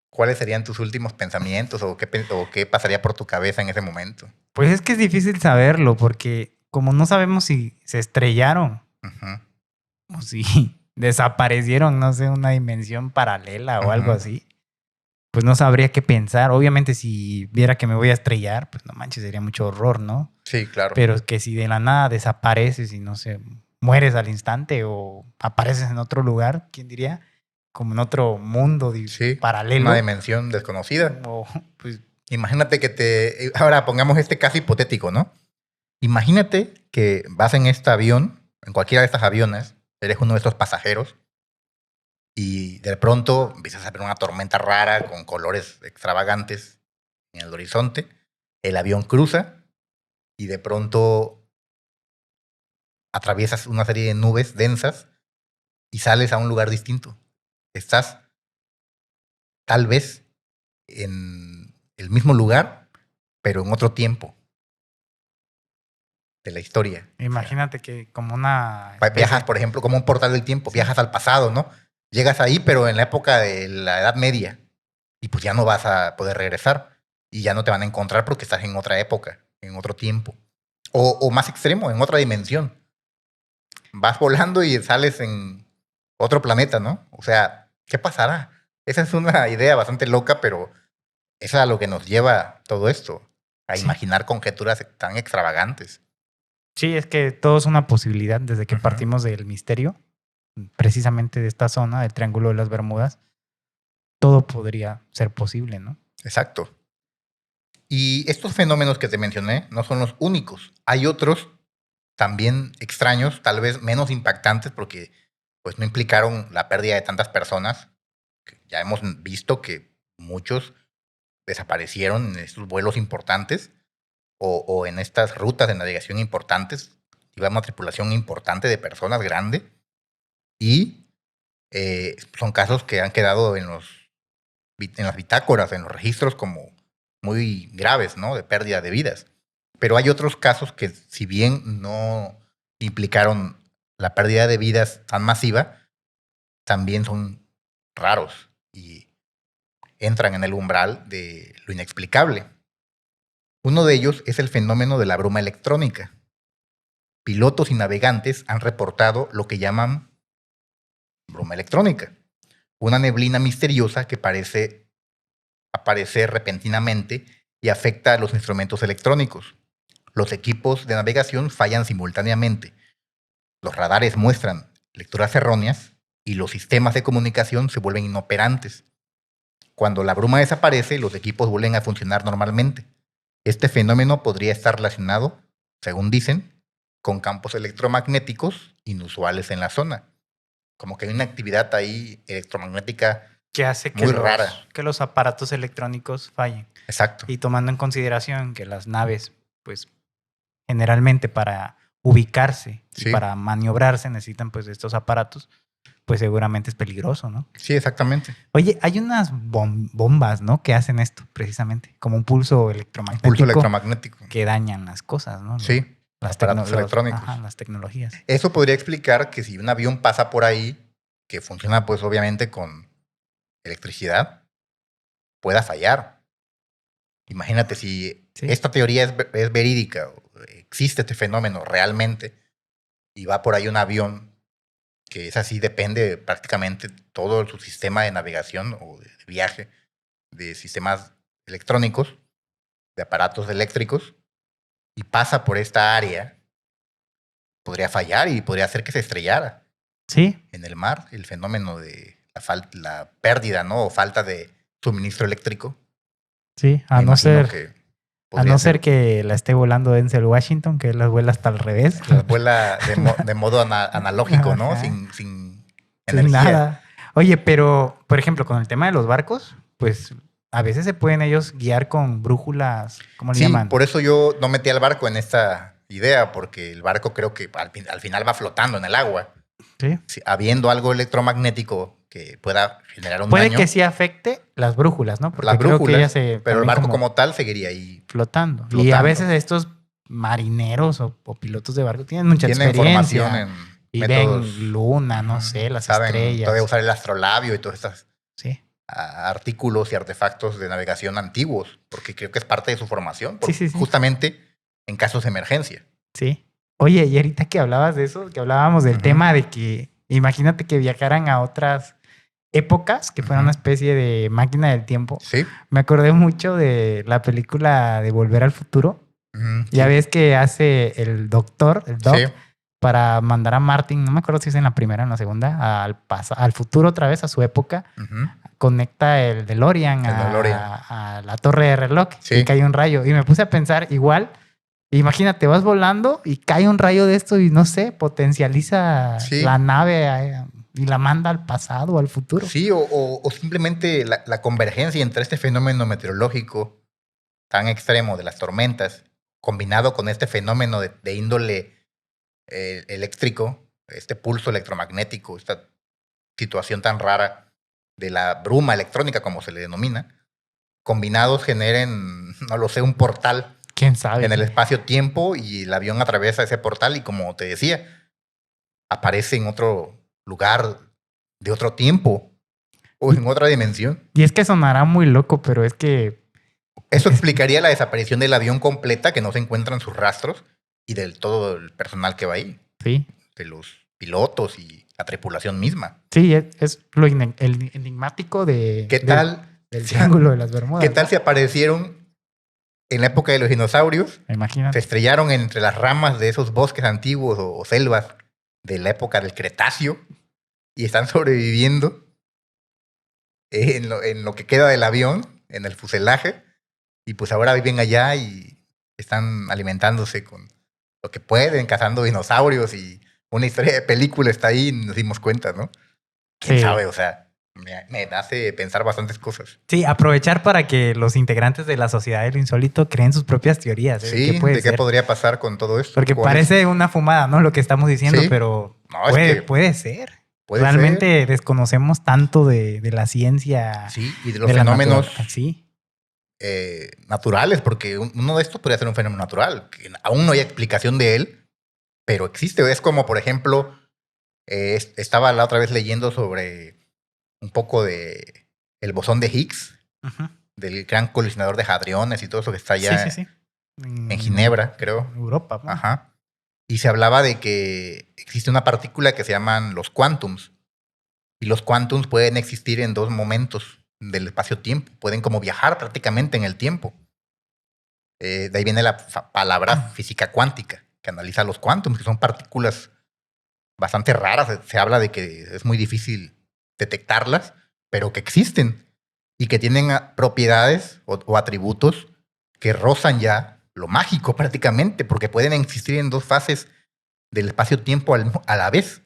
¿Cuáles serían tus últimos pensamientos o qué pasaría por tu cabeza en ese momento? Pues es que es difícil saberlo porque como no sabemos si se estrellaron o si desaparecieron, no sé, una dimensión paralela o algo así, pues no sabría qué pensar. Obviamente si viera que me voy a estrellar, pues no manches, sería mucho horror, ¿no? Sí, claro. Pero que si de la nada desapareces y no sé, mueres al instante o apareces en otro lugar, ¿quién diría? Como en otro mundo paralelo. Una dimensión desconocida. Pues, imagínate ahora pongamos este caso hipotético, ¿no? Imagínate que vas en este avión, en cualquiera de estos aviones, eres uno de estos pasajeros y de pronto empiezas a ver una tormenta rara con colores extravagantes en el horizonte. El avión cruza y de pronto atraviesas una serie de nubes densas y sales a un lugar distinto. Estás tal vez en el mismo lugar, pero en otro tiempo de la historia. Imagínate que como una... Viajas, por ejemplo, como un portal del tiempo, viajas al pasado, ¿no? Llegas ahí, pero en la época de la Edad Media. Y pues ya no vas a poder regresar. Y ya no te van a encontrar porque estás en otra época, en otro tiempo. O más extremo, en otra dimensión. Vas volando y sales en otro planeta, ¿no? O sea, ¿qué pasará? Esa es una idea bastante loca, pero es a lo que nos lleva todo esto. A imaginar conjeturas tan extravagantes. Sí, es que todo es una posibilidad desde que partimos del misterio, precisamente de esta zona, del Triángulo de las Bermudas. Todo podría ser posible, ¿no? Exacto. Y estos fenómenos que te mencioné no son los únicos. Hay otros también extraños, tal vez menos impactantes porque pues no implicaron la pérdida de tantas personas. Ya hemos visto que muchos desaparecieron en estos vuelos importantes o en estas rutas de navegación importantes. Iba una tripulación importante de personas grande y son casos que han quedado en las bitácoras, en los registros como muy graves, ¿no? De pérdida de vidas. Pero hay otros casos que, si bien no implicaron la pérdida de vidas tan masiva, también son raros y entran en el umbral de lo inexplicable. Uno de ellos es el fenómeno de la bruma electrónica. Pilotos y navegantes han reportado lo que llaman bruma electrónica, una neblina misteriosa que parece aparecer repentinamente y afecta a los instrumentos electrónicos. Los equipos de navegación fallan simultáneamente. Los radares muestran lecturas erróneas y los sistemas de comunicación se vuelven inoperantes. Cuando la bruma desaparece, los equipos vuelven a funcionar normalmente. Este fenómeno podría estar relacionado, según dicen, con campos electromagnéticos inusuales en la zona. Como que hay una actividad ahí electromagnética Que hace muy rara. que los aparatos electrónicos fallen. Exacto. Y tomando en consideración que las naves, pues generalmente para ubicarse y Sí. para maniobrarse necesitan pues de estos aparatos, pues seguramente es peligroso, ¿no? Sí, exactamente. Oye, hay unas bombas, ¿no? Que hacen esto precisamente, como un pulso electromagnético, Pulso electromagnético. que dañan las cosas, ¿no? Sí, aparatos electrónicos. Ajá, las tecnologías. Eso podría explicar que si un avión pasa por ahí, que funciona pues obviamente con electricidad, pueda fallar. Imagínate si Sí. esta teoría es verídica, o existe este fenómeno realmente, y va por ahí un avión que es así, depende prácticamente todo su sistema de navegación o de viaje, de sistemas electrónicos, de aparatos eléctricos, y pasa por esta área, podría fallar y podría hacer que se estrellara Sí, en el mar. El fenómeno de la pérdida, ¿no? O falta de suministro eléctrico. sí, Me a no imagino ser, que a podría no ser que la esté volando Denzel Washington, que las vuela hasta al revés. la vuela de modo analógico, ¿no? Ajá. Sin Sin energía. nada. Oye, pero, por ejemplo, con el tema de los barcos, pues a veces se pueden ellos guiar con brújulas, ¿cómo le Sí, llaman? por eso yo no metí al barco en esta idea, porque el barco creo que al final va flotando en el agua. Sí. Sí, habiendo algo electromagnético que pueda generar un Puede daño, que sí afecte las brújulas, ¿no? Porque las creo que brújulas, ellas se pero el también barco como tal seguiría ahí. flotando. Y a flotando. veces estos marineros o pilotos de barco tienen mucha Tienen experiencia. formación en Y métodos, ven luna, no sé, las saben estrellas. todavía usar el astrolabio y todos estos Sí. artículos y artefactos de navegación antiguos, porque creo que es parte de su formación, Sí. justamente en casos de emergencia. Sí. Oye, y ahorita que hablabas de eso, que hablábamos del Ujú. tema de que imagínate que viajaran a otras épocas, que fuera Ujú. una especie de máquina del tiempo. Sí. Me acordé mucho de la película de Volver al Futuro. Ujú, Ya sí. ves que hace el doctor, el doc, Sí. para mandar a Martin, no me acuerdo si es en la primera o en la segunda, al futuro otra vez, a su época. Ujú. Conecta el DeLorean, El DeLorean. a la torre de reloj Sí. y cae un rayo. Y me puse a pensar igual. Imagínate, vas volando y cae un rayo de esto y no sé, potencializa Sí. la nave y la manda al pasado o al futuro. Sí, o simplemente la convergencia entre este fenómeno meteorológico tan extremo de las tormentas, combinado con este fenómeno de índole eléctrico, este pulso electromagnético, esta situación tan rara de la bruma electrónica, como se le denomina, combinados generen, no lo sé, un portal ¿Quién sabe? en el espacio-tiempo y el avión atraviesa ese portal y, como te decía, aparece en otro lugar de otro tiempo o en otra dimensión. Y es que sonará muy loco, pero es que Eso explicaría la desaparición del avión completa, que no se encuentran sus rastros, y del todo el personal que va ahí, sí, de los pilotos y la tripulación misma. sí, es lo el enigmático ¿Qué tal? del Triángulo de las Bermudas. ¿Qué tal si aparecieron en la época de los dinosaurios? Se Imagínate. estrellaron entre las ramas de esos bosques antiguos o selvas de la época del Cretáceo y están sobreviviendo en lo que queda del avión, en el fuselaje, y pues ahora viven allá y están alimentándose con lo que pueden, cazando dinosaurios, y una historia de película está ahí y nos dimos cuenta, ¿no? ¿Quién Sí. sabe? O sea, me hace pensar bastantes cosas. Sí, aprovechar para que los integrantes de la Sociedad de lo Insólito creen sus propias teorías. ¿Eh? Sí, puede ¿de qué ser? podría pasar con todo esto? Porque ¿Cuál es? parece una fumada, ¿no? Lo que estamos diciendo, Sí. pero No, es que puede ser. puede Realmente desconocemos tanto de la ciencia. Sí, y de los de la fenómenos naturaleza. Sí, naturales, porque uno de estos podría ser un fenómeno natural, que aún no hay explicación de él, pero existe. Es como, por ejemplo, estaba la otra vez leyendo sobre un poco de el bosón de Higgs, Ujú. del gran colisionador de hadrones y todo eso que está allá Sí. en Ginebra, creo. Europa. ¿no? Ajá. Y se hablaba de que existe una partícula que se llaman los quantums. Y los quantums pueden existir en dos momentos del espacio-tiempo. Pueden como viajar prácticamente en el tiempo. De ahí viene la palabra física cuántica, que analiza los quantums, que son partículas bastante raras. Se habla de que es muy difícil detectarlas, pero que existen. y que tienen propiedades o atributos que rozan ya lo mágico prácticamente, porque pueden existir en dos fases del espacio-tiempo a la vez.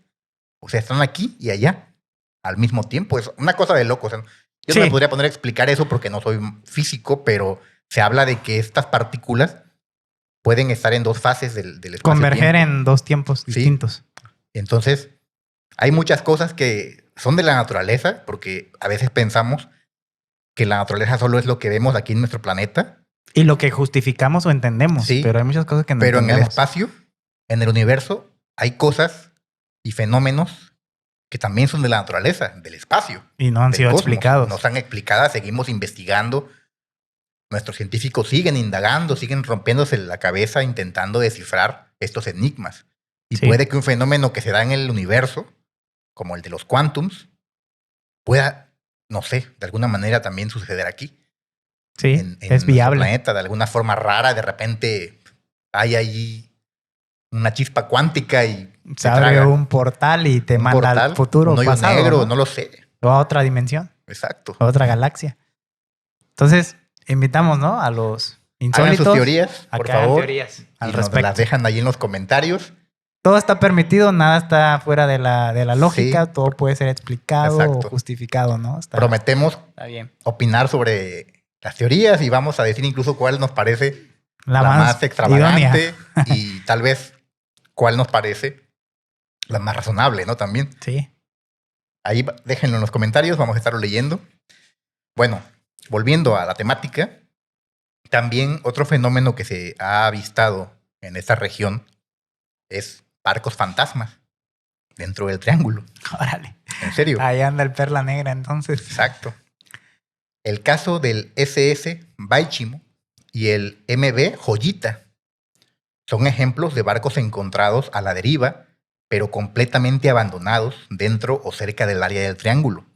O sea, están aquí y allá al mismo tiempo. Es una cosa de loco. O sea, yo no me podría poner a explicar eso porque no soy físico, pero se habla de que estas partículas pueden estar en dos fases del espacio-tiempo. Converger en dos tiempos distintos. Entonces, hay muchas cosas que son de la naturaleza, porque a veces pensamos que la naturaleza solo es lo que vemos aquí en nuestro planeta. Y lo que justificamos o entendemos. Sí, pero hay muchas cosas que no entendemos. Pero en el espacio, en el universo, hay cosas y fenómenos que también son de la naturaleza, del espacio. Y no han sido explicados. No están explicadas, seguimos investigando. Nuestros científicos siguen indagando, siguen rompiéndose la cabeza intentando descifrar estos enigmas. Y puede que un fenómeno que se da en el universo, como el de los quantums, pueda, no sé, de alguna manera también suceder aquí. Sí, es viable. Planeta, de alguna forma rara, de repente hay ahí una chispa cuántica y se abre un portal y te manda al futuro, un hoyo negro, ¿no? Lo sé. O a otra dimensión. Exacto. A otra galaxia. Entonces, invitamos, ¿no? A los insólitos. Hagan sus teorías, por favor. Teorías al respecto. Nos las dejan ahí en los comentarios. Todo está permitido, nada está fuera de la lógica, todo puede ser explicado o justificado, ¿no? Prometemos opinar sobre las teorías y vamos a decir incluso cuál nos parece la más extravagante y tal vez cuál nos parece la más razonable, ¿no? También. Sí. Ahí déjenlo en los comentarios, vamos a estarlo leyendo. Bueno, volviendo a la temática, también otro fenómeno que se ha avistado en esta región es barcos fantasmas dentro del triángulo. Órale. ¿En serio? Ahí anda el Perla Negra, entonces. Exacto. El caso del SS Baichimo y el MB Joyita son ejemplos de barcos encontrados a la deriva, pero completamente abandonados dentro o cerca del área del triángulo.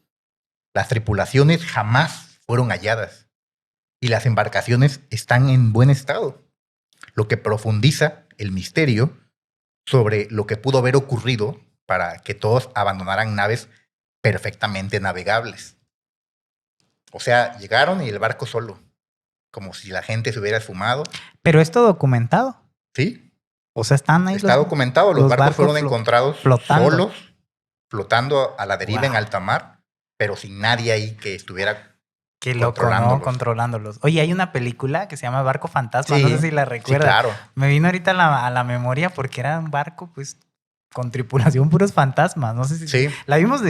Las tripulaciones jamás fueron halladas y las embarcaciones están en buen estado, lo que profundiza el misterio sobre lo que pudo haber ocurrido para que todos abandonaran naves perfectamente navegables. O sea, llegaron y el barco solo, como si la gente se hubiera esfumado. ¿Pero esto documentado? Sí. O sea, están ahí. Está documentado, los barcos fueron encontrados solos, flotando a la deriva en alta mar, pero sin nadie ahí que estuviera Qué loco, ¿no? Controlándolos. Oye, hay una película que se llama Barco Fantasma, no sé si la recuerdas. Sí, claro. Me vino ahorita a la memoria porque era un barco, pues, con tripulación puros fantasmas. No sé si la vimos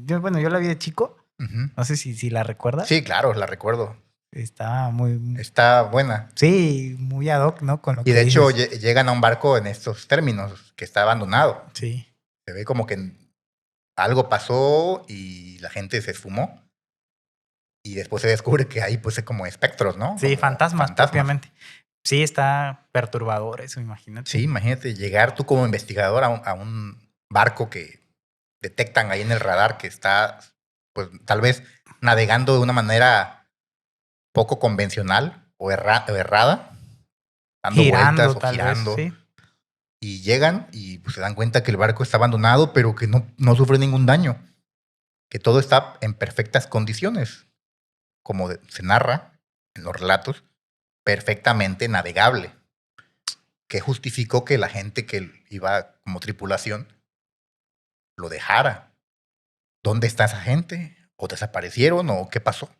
yo la vi de chico. No sé si la recuerdas. Sí, claro, la recuerdo. Está buena. Sí, muy ad hoc, ¿no? Con lo y de hecho llegan a un barco en estos términos, que está abandonado. Sí. Se ve como que algo pasó y la gente se esfumó. Y después se descubre que hay pues como espectros, ¿no? Sí, como fantasmas propiamente. Sí, está perturbador eso, imagínate. Sí, imagínate llegar tú como investigador a un barco que detectan ahí en el radar que está, pues tal vez navegando de una manera poco convencional o errada, dando vueltas o girando. Vez, sí. Y llegan y pues, se dan cuenta que el barco está abandonado, pero que no sufre ningún daño. Que todo está en perfectas condiciones. Como se narra en los relatos, perfectamente navegable, que justificó que la gente que iba como tripulación lo dejara. ¿Dónde está esa gente? ¿O desaparecieron? ¿O qué pasó?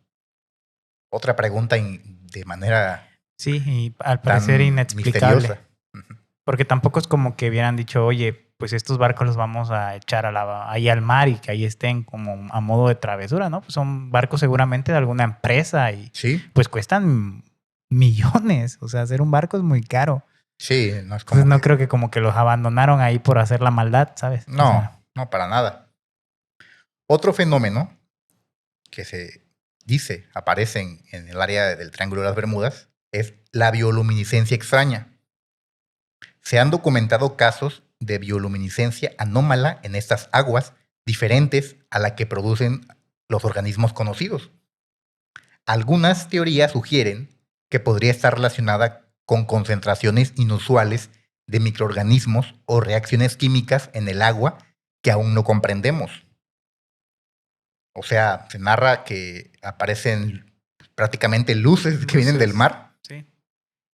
Otra pregunta de manera sí, y al parecer inexplicable. Misteriosa. Porque tampoco es como que hubieran dicho, oye, pues estos barcos los vamos a echar ahí al mar y que ahí estén como a modo de travesura, ¿no? Pues son barcos seguramente de alguna empresa y pues cuestan millones. O sea, hacer un barco es muy caro. Sí, no es como entonces no creo que como que los abandonaron ahí por hacer la maldad, ¿sabes? No, o sea, no, para nada. Otro fenómeno que se dice aparece en el área del Triángulo de las Bermudas es la bioluminiscencia extraña. Se han documentado casos de bioluminiscencia anómala en estas aguas diferentes a la que producen los organismos conocidos. Algunas teorías sugieren que podría estar relacionada con concentraciones inusuales de microorganismos o reacciones químicas en el agua que aún no comprendemos. O sea, se narra que aparecen prácticamente luces que vienen del mar. Sí.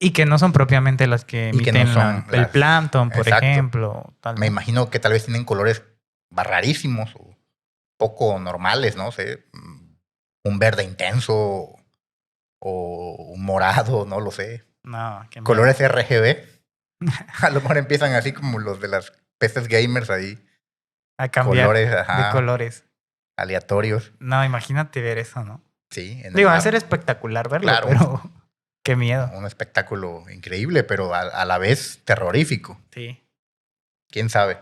Y que no son propiamente las que Y que emiten no son el las- plancton, por Exacto. ejemplo. Tal, Me ¿no? imagino que tal vez tienen colores rarísimos o poco normales, ¿no? Sé, un verde intenso o un morado, no lo sé. No, qué miedo. Colores RGB. A lo mejor empiezan así como los de las peces gamers ahí. A cambiar Colores, de ajá, colores. aleatorios. No, imagínate ver eso, ¿no? Sí, en el Digo, va a mar. ser espectacular verlo, Claro. pero qué miedo. Un espectáculo increíble, pero a la vez terrorífico. Sí. ¿Quién sabe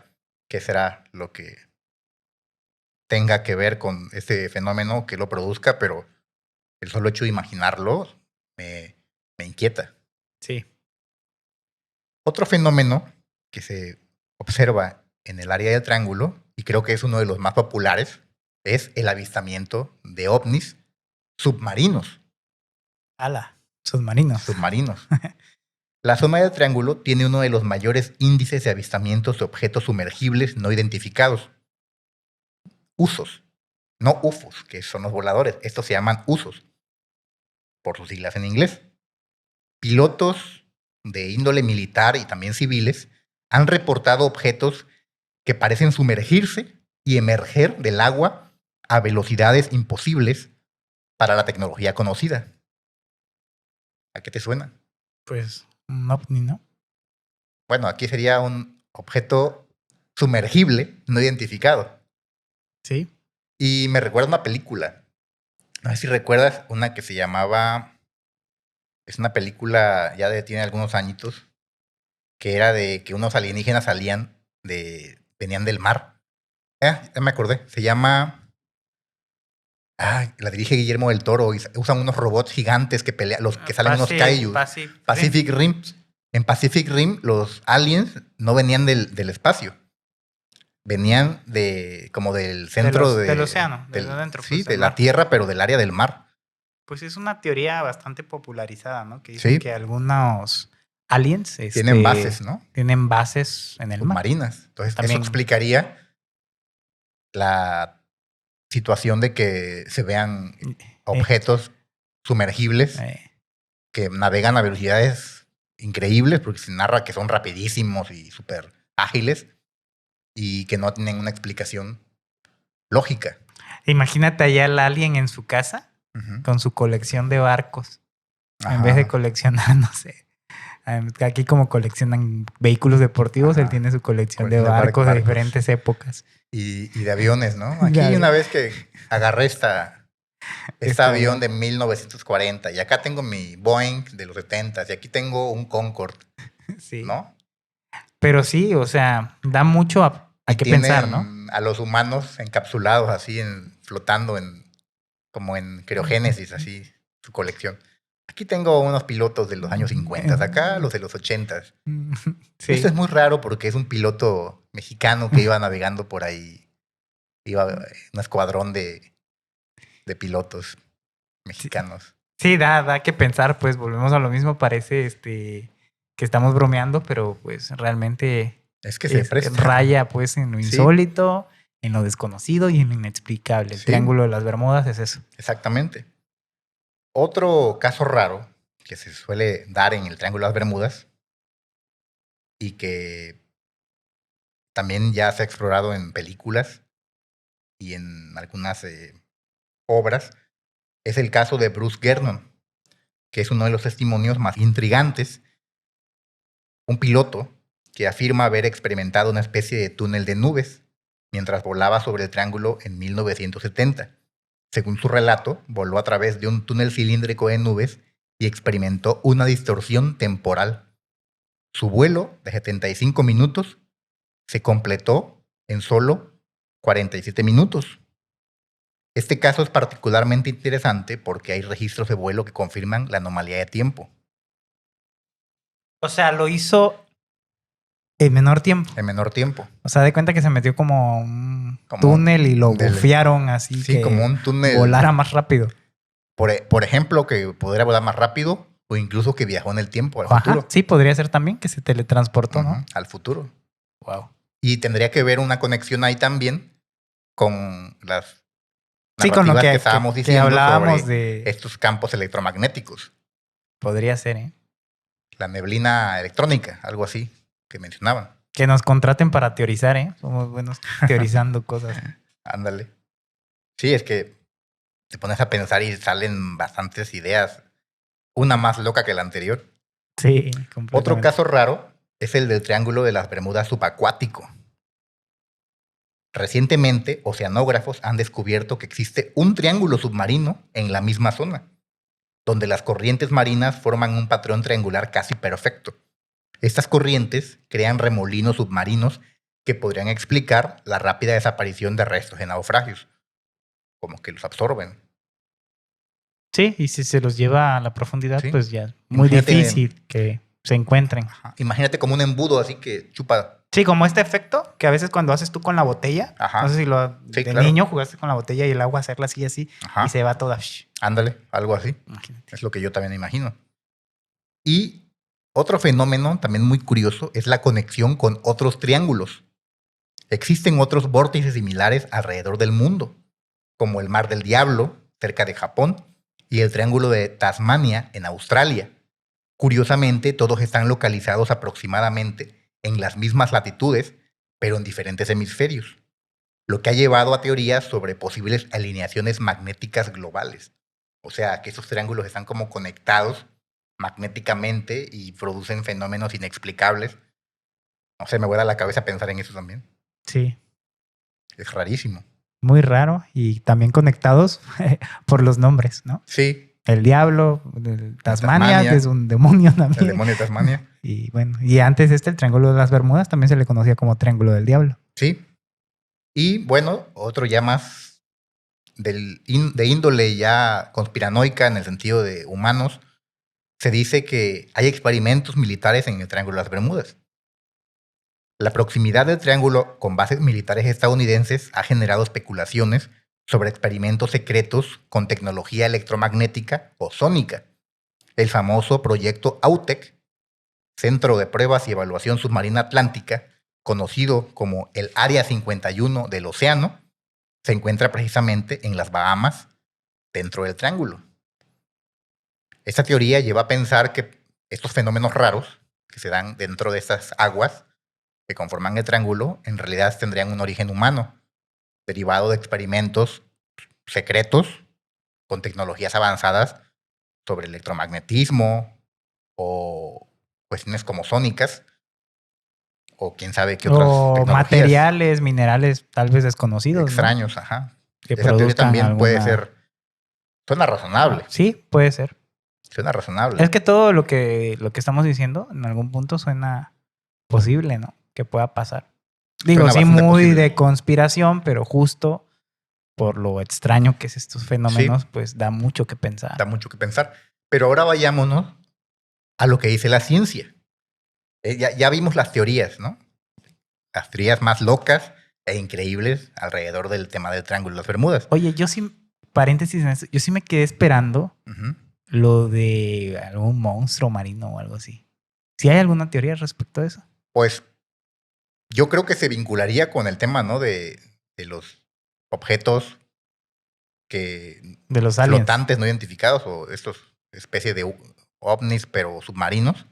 qué será lo que tenga que ver con este fenómeno que lo produzca? Pero el solo hecho de imaginarlo me inquieta. Sí. Otro fenómeno que se observa en el área del Triángulo, y creo que es uno de los más populares, es el avistamiento de ovnis submarinos. Ala, submarinos. Submarinos. La zona del Triángulo tiene uno de los mayores índices de avistamientos de objetos sumergibles no identificados. USOs, no UFOs, que son los voladores. Estos se llaman USOs, por sus siglas en inglés. Pilotos de índole militar y también civiles han reportado objetos que parecen sumergirse y emerger del agua a velocidades imposibles para la tecnología conocida. ¿A qué te suena? Pues un ovni, ¿no? Bueno, aquí sería un objeto sumergible no identificado. Sí. Y me recuerda una película. No sé si recuerdas una que se llamaba... Es una película ya tiene algunos añitos, que era de que unos alienígenas venían del mar. Ya me acordé. Se llama... la dirige Guillermo del Toro y usan unos robots gigantes que pelean, los que salen unos kaijus. Pacific Rim. En Pacific Rim los aliens no venían del espacio. Venían como del centro del océano, de adentro, sí, pues, de del la mar. tierra, pero del área del mar. Pues es una teoría bastante popularizada, ¿no? Que dicen Sí. que algunos aliens Tienen bases, ¿no? Tienen bases en el mar. Submarinas. Entonces, También. eso explicaría la situación de que se vean objetos sumergibles que navegan a velocidades increíbles, porque se narra que son rapidísimos y súper ágiles y que no tienen una explicación lógica. Imagínate allá al alien en su casa con su colección de barcos. Ajá. En vez de coleccionar, no sé. Aquí como coleccionan vehículos deportivos, él tiene su colección de barcos de diferentes épocas. Y de aviones, ¿no? Aquí una vez que agarré este avión de 1940 y acá tengo mi Boeing de los 70 y aquí tengo un Concorde, sí. ¿No? Pero sí, o sea, da mucho a qué pensar, ¿no? A los humanos encapsulados así, flotando como en criogénesis, así, su colección. Aquí tengo unos pilotos de los años 50, acá los de los 80. Sí. Esto es muy raro porque es un piloto mexicano que iba navegando por ahí. Iba un escuadrón de pilotos mexicanos. Sí, da que pensar, pues volvemos a lo mismo. Parece que estamos bromeando, pero pues realmente es que se presta. Raya pues en lo insólito, en lo desconocido y en lo inexplicable. El Triángulo de las Bermudas es eso. Exactamente. Otro caso raro que se suele dar en el Triángulo de las Bermudas y que también ya se ha explorado en películas y en algunas obras es el caso de Bruce Gernon, que es uno de los testimonios más intrigantes. Un piloto que afirma haber experimentado una especie de túnel de nubes mientras volaba sobre el Triángulo en 1970. Según su relato, voló a través de un túnel cilíndrico de nubes y experimentó una distorsión temporal. Su vuelo de 75 minutos se completó en solo 47 minutos. Este caso es particularmente interesante porque hay registros de vuelo que confirman la anomalía de tiempo. O sea, lo hizo en menor tiempo. En menor tiempo. O sea, de cuenta que se metió como un túnel y lo bufiaron así que como un túnel volara más rápido. Por ejemplo, que pudiera volar más rápido o incluso que viajó en el tiempo al futuro. Sí, podría ser también que se teletransportó, ¿no? Al futuro. Wow. Y tendría que ver una conexión ahí también con las Sí, con lo narrativas que, que estábamos que diciendo hablábamos sobre de... estos campos electromagnéticos. Podría ser, ¿eh? La neblina electrónica, algo así que mencionaban. Que nos contraten para teorizar, ¿eh? Somos buenos teorizando cosas. Ándale. Sí, es que te pones a pensar y salen bastantes ideas, una más loca que la anterior. Sí, Otro completamente. caso raro es el del Triángulo de las Bermudas subacuático. Recientemente, oceanógrafos han descubierto que existe un triángulo submarino en la misma zona, donde las corrientes marinas forman un patrón triangular casi perfecto. Estas corrientes crean remolinos submarinos que podrían explicar la rápida desaparición de restos en naufragios, como que los absorben. Sí, y si se los lleva a la profundidad, ¿Sí? pues ya es muy Imagínate, difícil que se encuentren. imagínate como un embudo así que chupa. Sí, como este efecto que a veces cuando haces tú con la botella, Ajá. no sé si Sí, de claro. niño jugaste con la botella y el agua hacerla así, Ajá. y se va toda. Ándale, algo así. Imagínate. Es lo que yo también imagino. Y otro fenómeno también muy curioso es la conexión con otros triángulos. Existen otros vórtices similares alrededor del mundo, como el Mar del Diablo, cerca de Japón, y el Triángulo de Tasmania, en Australia. Curiosamente, todos están localizados aproximadamente en las mismas latitudes, pero en diferentes hemisferios, lo que ha llevado a teorías sobre posibles alineaciones magnéticas globales. O sea, que esos triángulos están como conectados magnéticamente y producen fenómenos inexplicables. No sé, me vuela la cabeza pensar en eso también. Sí, Es rarísimo. muy raro y también conectados por los nombres, ¿no? Sí, El diablo, el Tasmania, Tasmania, que es un demonio el también. demonio de Tasmania. Y bueno, y antes el Triángulo de las Bermudas también se le conocía como Triángulo del Diablo. Sí. Y bueno, otro ya más de índole ya conspiranoica en el sentido de humanos, se dice que hay experimentos militares en el Triángulo de las Bermudas. La proximidad del triángulo con bases militares estadounidenses ha generado especulaciones sobre experimentos secretos con tecnología electromagnética o sónica. El famoso proyecto AUTEC, Centro de Pruebas y Evaluación Submarina Atlántica, conocido como el Área 51 del Océano, se encuentra precisamente en las Bahamas, dentro del triángulo. Esta teoría lleva a pensar que estos fenómenos raros que se dan dentro de estas aguas que conforman el triángulo en realidad tendrían un origen humano, derivado de experimentos secretos con tecnologías avanzadas sobre electromagnetismo o cuestiones como sónicas o quién sabe qué otras O tecnologías materiales, minerales tal vez desconocidos, ¿no? extraños. Ajá. Que Esa teoría produzcan también puede alguna... ser, suena razonable, Sí, puede ser. suena razonable. Es que todo lo que estamos diciendo en algún punto suena posible, ¿no? Que pueda pasar. Digo, Suena sí, bastante muy posible. de conspiración, pero justo por lo extraño que es estos fenómenos, Sí. pues da mucho que pensar. Da mucho que pensar. Pero ahora vayámonos a lo que dice la ciencia. Ya vimos las teorías, ¿no? Las teorías más locas e increíbles alrededor del tema del Triángulo de las Bermudas. Oye, yo sí, paréntesis en eso, yo sí me quedé esperando Ujú. lo de algún monstruo marino o algo así. ¿Sí hay alguna teoría respecto a eso? Pues yo creo que se vincularía con el tema, ¿no? De los objetos que De los aliens. flotantes no identificados o estos especies de ovnis pero submarinos,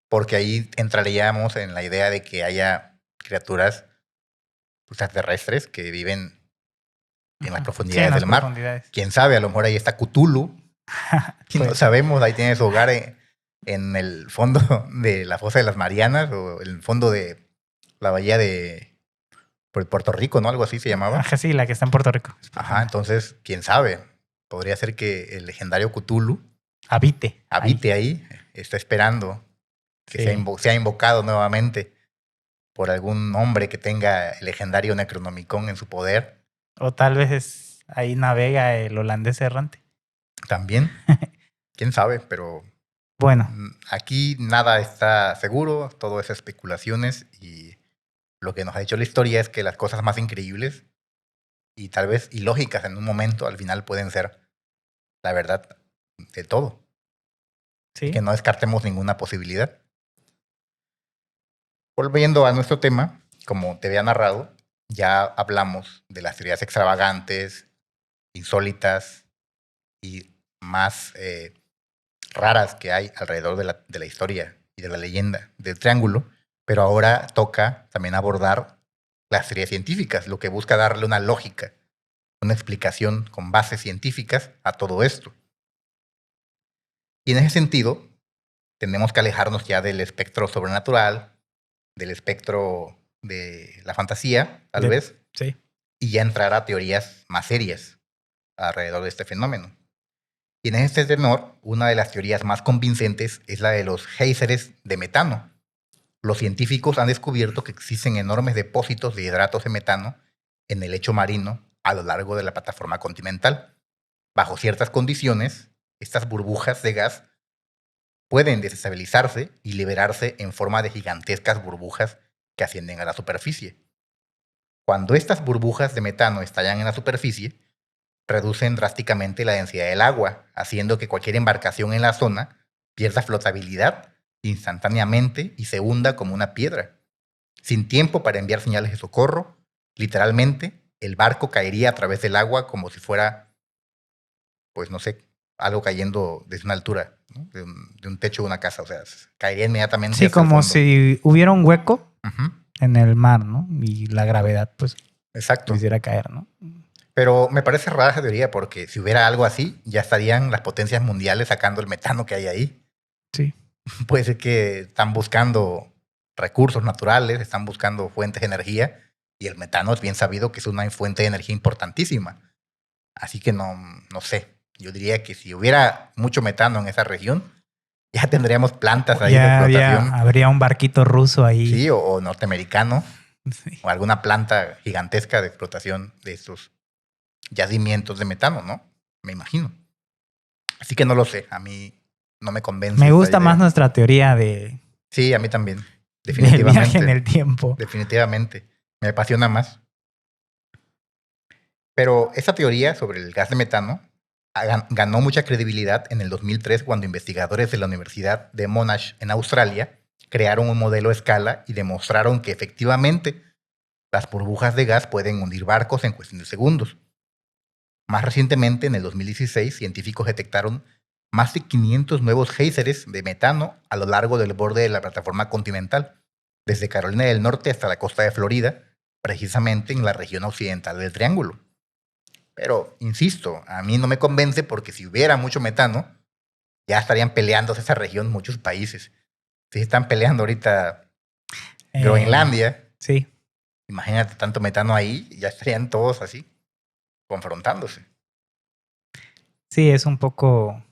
porque ahí entraríamos en la idea de que haya criaturas extraterrestres que viven en las Ajá. Sí, profundidades en las del mar. profundidades. Quién sabe, a lo mejor ahí está Cthulhu, y Puede no ser. sabemos, ahí tiene su hogar en el fondo de la fosa de las Marianas o en el fondo de la bahía de Puerto Rico, ¿no? Algo así se llamaba. Ajá, sí, la que está en Puerto Rico. Ajá, entonces, quién sabe. Podría ser que el legendario Cthulhu Habite. habite ahí, está esperando que Sí. sea invocado nuevamente por algún hombre que tenga el legendario Necronomicon en su poder. O tal vez ahí navega el holandés errante. También, quién sabe, pero Bueno, aquí nada está seguro, todo es especulaciones y lo que nos ha dicho la historia es que las cosas más increíbles y tal vez ilógicas en un momento al final pueden ser la verdad de todo. sí. Que no descartemos ninguna posibilidad. Volviendo a nuestro tema, como te había narrado, ya hablamos de las teorías extravagantes insólitas y más raras que hay alrededor de la historia y de la leyenda del triángulo, pero ahora toca también abordar las teorías científicas, lo que busca darle una lógica, una explicación con bases científicas a todo esto. Y en ese sentido, tenemos que alejarnos ya del espectro sobrenatural, del espectro de la fantasía, tal vez, Sí. y ya entrar a teorías más serias alrededor de este fenómeno. Y en este tenor, una de las teorías más convincentes es la de los géiseres de metano. Los científicos han descubierto que existen enormes depósitos de hidratos de metano en el lecho marino a lo largo de la plataforma continental. Bajo ciertas condiciones, estas burbujas de gas pueden desestabilizarse y liberarse en forma de gigantescas burbujas que ascienden a la superficie. Cuando estas burbujas de metano estallan en la superficie, reducen drásticamente la densidad del agua, haciendo que cualquier embarcación en la zona pierda flotabilidad instantáneamente y se hunda como una piedra. Sin tiempo para enviar señales de socorro, literalmente, el barco caería a través del agua como si fuera, pues no sé, algo cayendo desde una altura, ¿no? de un techo de una casa. O sea, caería inmediatamente Sí, hasta el como fondo. si hubiera un hueco Ujú, en el mar, ¿no? Y la gravedad, pues, exacto. lo hiciera caer, ¿no? Pero me parece rara esa teoría porque si hubiera algo así, ya estarían las potencias mundiales sacando el metano que hay ahí. Sí. Puede ser que están buscando recursos naturales, están buscando fuentes de energía y el metano es bien sabido que es una fuente de energía importantísima. Así que no sé. Yo diría que si hubiera mucho metano en esa región, ya tendríamos plantas ahí de explotación. Habría un barquito ruso ahí. Sí, o norteamericano, Sí. o alguna planta gigantesca de explotación de estos yacimientos de metano, ¿no? Me imagino. Así que no lo sé. A mí no me convence. Me esta gusta idea. más nuestra teoría de Sí, a mí también. del Definitivamente. viaje en el tiempo. Definitivamente. Me apasiona más. Pero esa teoría sobre el gas de metano ganó mucha credibilidad en el 2003 cuando investigadores de la Universidad de Monash en Australia crearon un modelo a escala y demostraron que efectivamente las burbujas de gas pueden hundir barcos en cuestión de segundos. Más recientemente, en el 2016, científicos detectaron más de 500 nuevos géiseres de metano a lo largo del borde de la plataforma continental, desde Carolina del Norte hasta la costa de Florida, precisamente en la región occidental del Triángulo. Pero, insisto, a mí no me convence porque si hubiera mucho metano, ya estarían peleándose esa región muchos países. Si están peleando ahorita Groenlandia, Sí. imagínate tanto metano ahí, ya estarían todos así, confrontándose. Sí, es un poco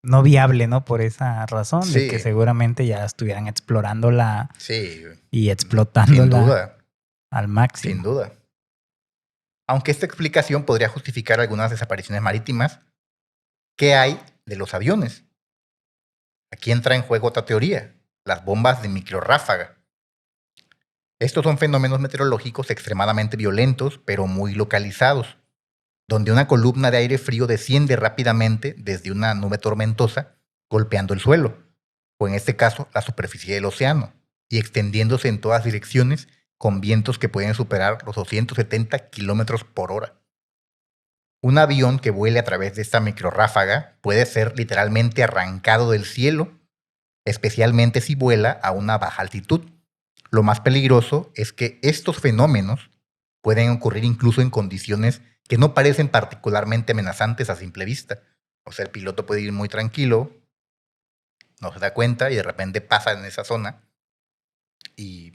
no viable, ¿no? Por esa razón de Sí. que seguramente ya estuvieran explorándola Sí, y explotándola sin duda, al máximo. sin duda. Aunque esta explicación podría justificar algunas desapariciones marítimas, ¿qué hay de los aviones? Aquí entra en juego otra teoría, las bombas de microrráfaga. Estos son fenómenos meteorológicos extremadamente violentos, pero muy localizados, donde una columna de aire frío desciende rápidamente desde una nube tormentosa, golpeando el suelo, o en este caso la superficie del océano, y extendiéndose en todas direcciones con vientos que pueden superar los 270 kilómetros por hora. Un avión que vuele a través de esta microrráfaga puede ser literalmente arrancado del cielo, especialmente si vuela a una baja altitud. Lo más peligroso es que estos fenómenos pueden ocurrir incluso en condiciones que no parecen particularmente amenazantes a simple vista. O sea, el piloto puede ir muy tranquilo, no se da cuenta y de repente pasa en esa zona y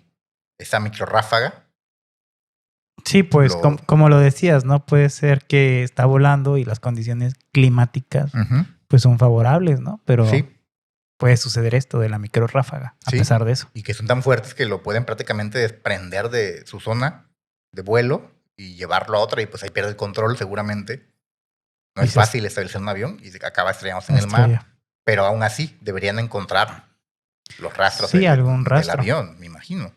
esa microrráfaga. Sí, pues como lo decías, ¿no? Puede ser que está volando y las condiciones climáticas pues son favorables, ¿no? Pero Sí, puede suceder esto de la microrráfaga a Sí. pesar de eso. y que son tan fuertes que lo pueden prácticamente desprender de su zona de vuelo y llevarlo a otra y pues ahí pierde el control seguramente. No Y es se fácil establecer un avión y se acaba estrellándose en el mar, estrella. pero aún así deberían encontrar los rastros Sí, algún rastro. del avión, me imagino.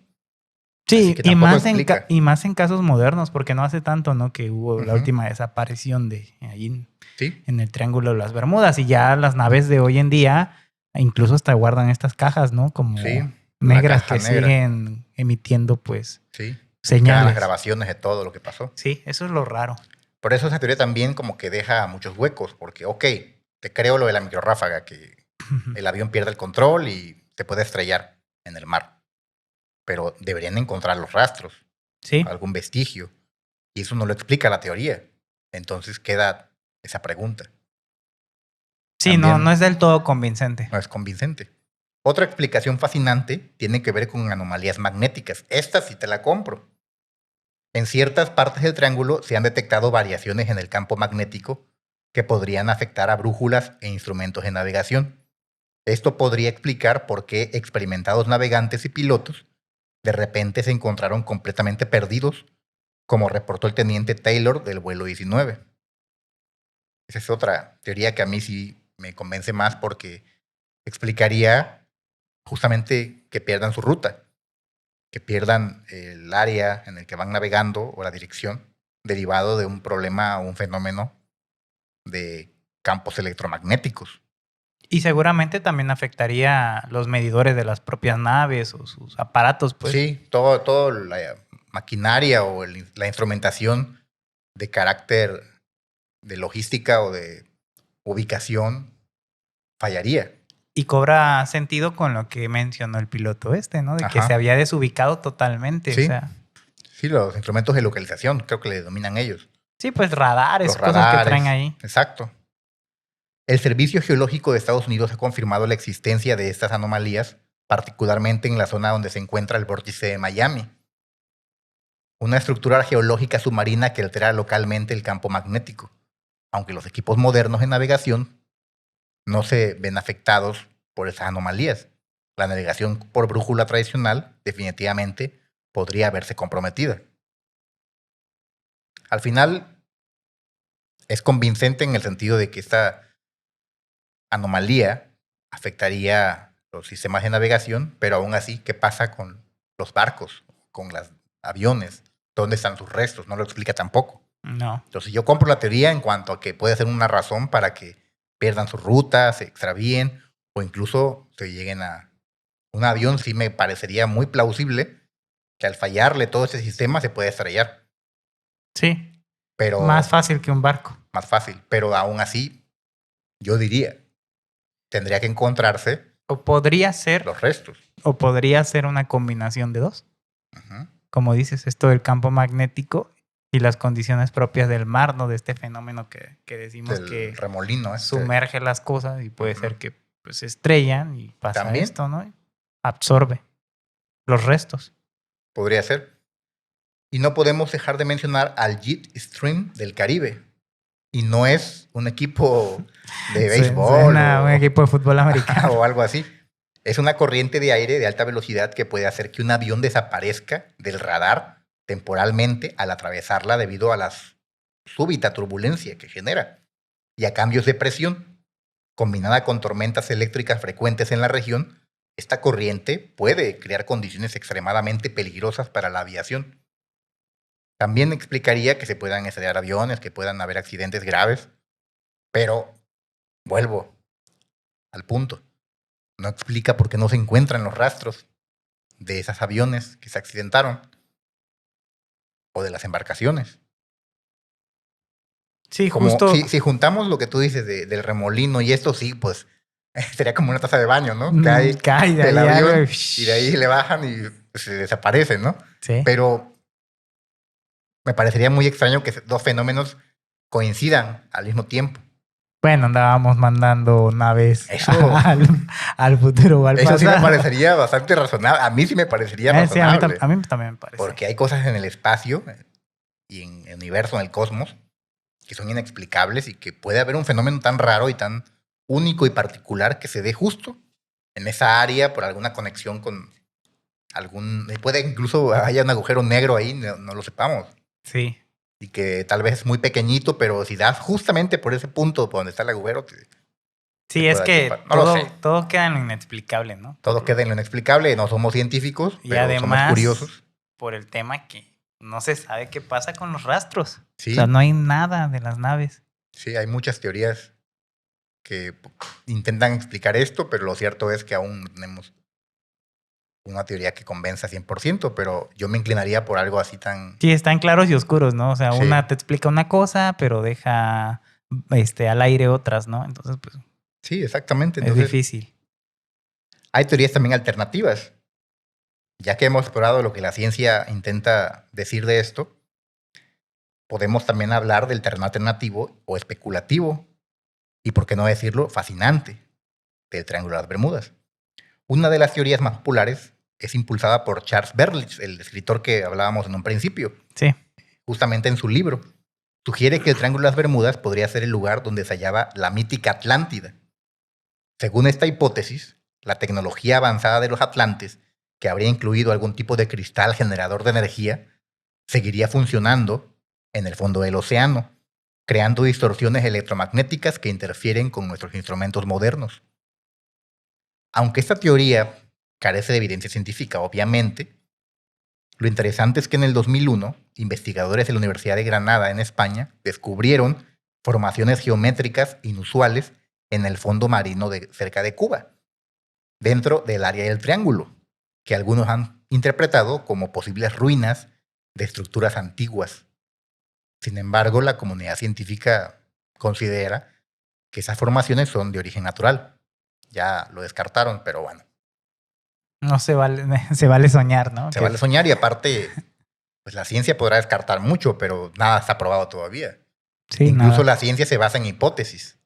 Sí, Así que y tampoco más, explica. y más en casos modernos, porque no hace tanto, ¿no? Que hubo la Ujú. última desaparición de ahí Sí, en el Triángulo de las Bermudas. Y ya las naves de hoy en día incluso hasta guardan estas cajas, ¿no? Como sí. La negras caja que negra. siguen emitiendo, pues, Sí. Quedan señales. las grabaciones de todo lo que pasó. Sí, eso es lo raro. Por eso esa teoría también como que deja muchos huecos, porque, ok, te creo lo de la microrráfaga, que el avión pierde el control y se puede estrellar en el mar. Pero deberían encontrar los rastros, Sí. algún vestigio. Y eso no lo explica la teoría. Entonces queda esa pregunta. Sí, no es del todo convincente. No es convincente. Otra explicación fascinante tiene que ver con anomalías magnéticas. Esta sí te la compro. En ciertas partes del triángulo se han detectado variaciones en el campo magnético que podrían afectar a brújulas e instrumentos de navegación. Esto podría explicar por qué experimentados navegantes y pilotos de repente se encontraron completamente perdidos, como reportó el teniente Taylor del vuelo 19. Esa es otra teoría que a mí sí me convence más porque explicaría justamente que pierdan su ruta, que pierdan el área en el que van navegando o la dirección derivado de un problema o un fenómeno de campos electromagnéticos. Y seguramente también afectaría los medidores de las propias naves o sus aparatos, pues. Sí, todo la maquinaria o la instrumentación de carácter de logística o de ubicación fallaría. Y cobra sentido con lo que mencionó el piloto ¿no? De que Ajá. se había desubicado totalmente. Sí. O sea, Sí, los instrumentos de localización, creo que le dominan ellos. sí, pues radares, Los cosas que radares. traen ahí. Exacto. El Servicio Geológico de Estados Unidos ha confirmado la existencia de estas anomalías, particularmente en la zona donde se encuentra el vórtice de Miami, una estructura geológica submarina que altera localmente el campo magnético, aunque los equipos modernos de navegación no se ven afectados por esas anomalías. La navegación por brújula tradicional definitivamente podría verse comprometida. Al final, es convincente en el sentido de que esta anomalía afectaría los sistemas de navegación, pero aún así, ¿qué pasa con los barcos, con los aviones? ¿Dónde están sus restos? No lo explica tampoco. No. Entonces yo compro la teoría en cuanto a que puede ser una razón para que pierdan su ruta, se extravíen o incluso se lleguen a un avión. Sí me parecería muy plausible que al fallarle todo ese sistema se puede estrellar. Sí. Pero Más fácil que un barco. más fácil. Pero aún así, yo diría, tendría que encontrarse O podría ser, los restos. o podría ser una combinación de dos. Ujú. Como dices, esto del campo magnético y las condiciones propias del mar, ¿no? De este fenómeno que decimos Del que remolino. sumerge las cosas y puede Ujú. ser que pues, se estrellan y pasa También. esto, ¿no? Absorbe los restos. Podría ser. Y no podemos dejar de mencionar al Jetstream del Caribe. Y no es un equipo de béisbol Suena un equipo de fútbol americano. o algo así. Es una corriente de aire de alta velocidad que puede hacer que un avión desaparezca del radar temporalmente al atravesarla debido a la súbita turbulencia que genera y a cambios de presión. Combinada con tormentas eléctricas frecuentes en la región, esta corriente puede crear condiciones extremadamente peligrosas para la aviación. También explicaría que se puedan estrellar aviones, que puedan haber accidentes graves, pero vuelvo al punto. No explica por qué no se encuentran los rastros de esos aviones que se accidentaron o de las embarcaciones. Sí, Como justo. si juntamos lo que tú dices del remolino y esto, sí, pues sería como una taza de baño, ¿no? Cae de del ahí avión algo y de ahí le bajan y se desaparece, ¿no? Sí. Pero me parecería muy extraño que dos fenómenos coincidan al mismo tiempo. Bueno, andábamos mandando naves Eso, al futuro o al eso pasado. sí me parecería bastante razonable. A mí sí me parecería Sí, a razonable. mí también me parece. Porque hay cosas en el espacio y en el universo, en el cosmos, que son inexplicables y que puede haber un fenómeno tan raro y tan único y particular que se dé justo en esa área por alguna conexión con algún... Puede incluso haya un agujero negro ahí, no lo sepamos. Sí. Y que tal vez es muy pequeñito, pero si das justamente por ese punto por donde está el agujero... Sí, es que no lo sé. todo queda en lo inexplicable, ¿no? Todo queda en lo inexplicable, no somos científicos, Y pero además, somos curiosos. Por el tema que no se sabe qué pasa con los rastros. Sí. O sea, no hay nada de las naves. Sí, hay muchas teorías que intentan explicar esto, pero lo cierto es que aún no tenemos una teoría que convenza 100%, pero yo me inclinaría por algo así tan... Sí, están claros y oscuros, ¿no? O sea, Sí. una te explica una cosa, pero deja al aire otras, ¿no? Entonces, pues, Sí, exactamente. es Entonces, difícil. hay teorías también alternativas. Ya que hemos explorado lo que la ciencia intenta decir de esto, podemos también hablar del terreno alternativo o especulativo, y por qué no decirlo, fascinante, del Triángulo de las Bermudas. Una de las teorías más populares es impulsada por Charles Berlitz, el escritor que hablábamos en un principio. Sí. Justamente en su libro, sugiere que el Triángulo de las Bermudas podría ser el lugar donde se hallaba la mítica Atlántida. Según esta hipótesis, la tecnología avanzada de los atlantes, que habría incluido algún tipo de cristal generador de energía, seguiría funcionando en el fondo del océano, creando distorsiones electromagnéticas que interfieren con nuestros instrumentos modernos. Aunque esta teoría carece de evidencia científica, obviamente, lo interesante es que en el 2001, investigadores de la Universidad de Granada en España descubrieron formaciones geométricas inusuales en el fondo marino cerca de Cuba, dentro del área del Triángulo, que algunos han interpretado como posibles ruinas de estructuras antiguas. Sin embargo, la comunidad científica considera que esas formaciones son de origen natural. Ya lo descartaron, pero bueno. No se vale, se vale soñar, ¿no? Se vale soñar y aparte, pues la ciencia podrá descartar mucho, pero nada está probado todavía. Sí, Incluso nada. la ciencia se basa en hipótesis.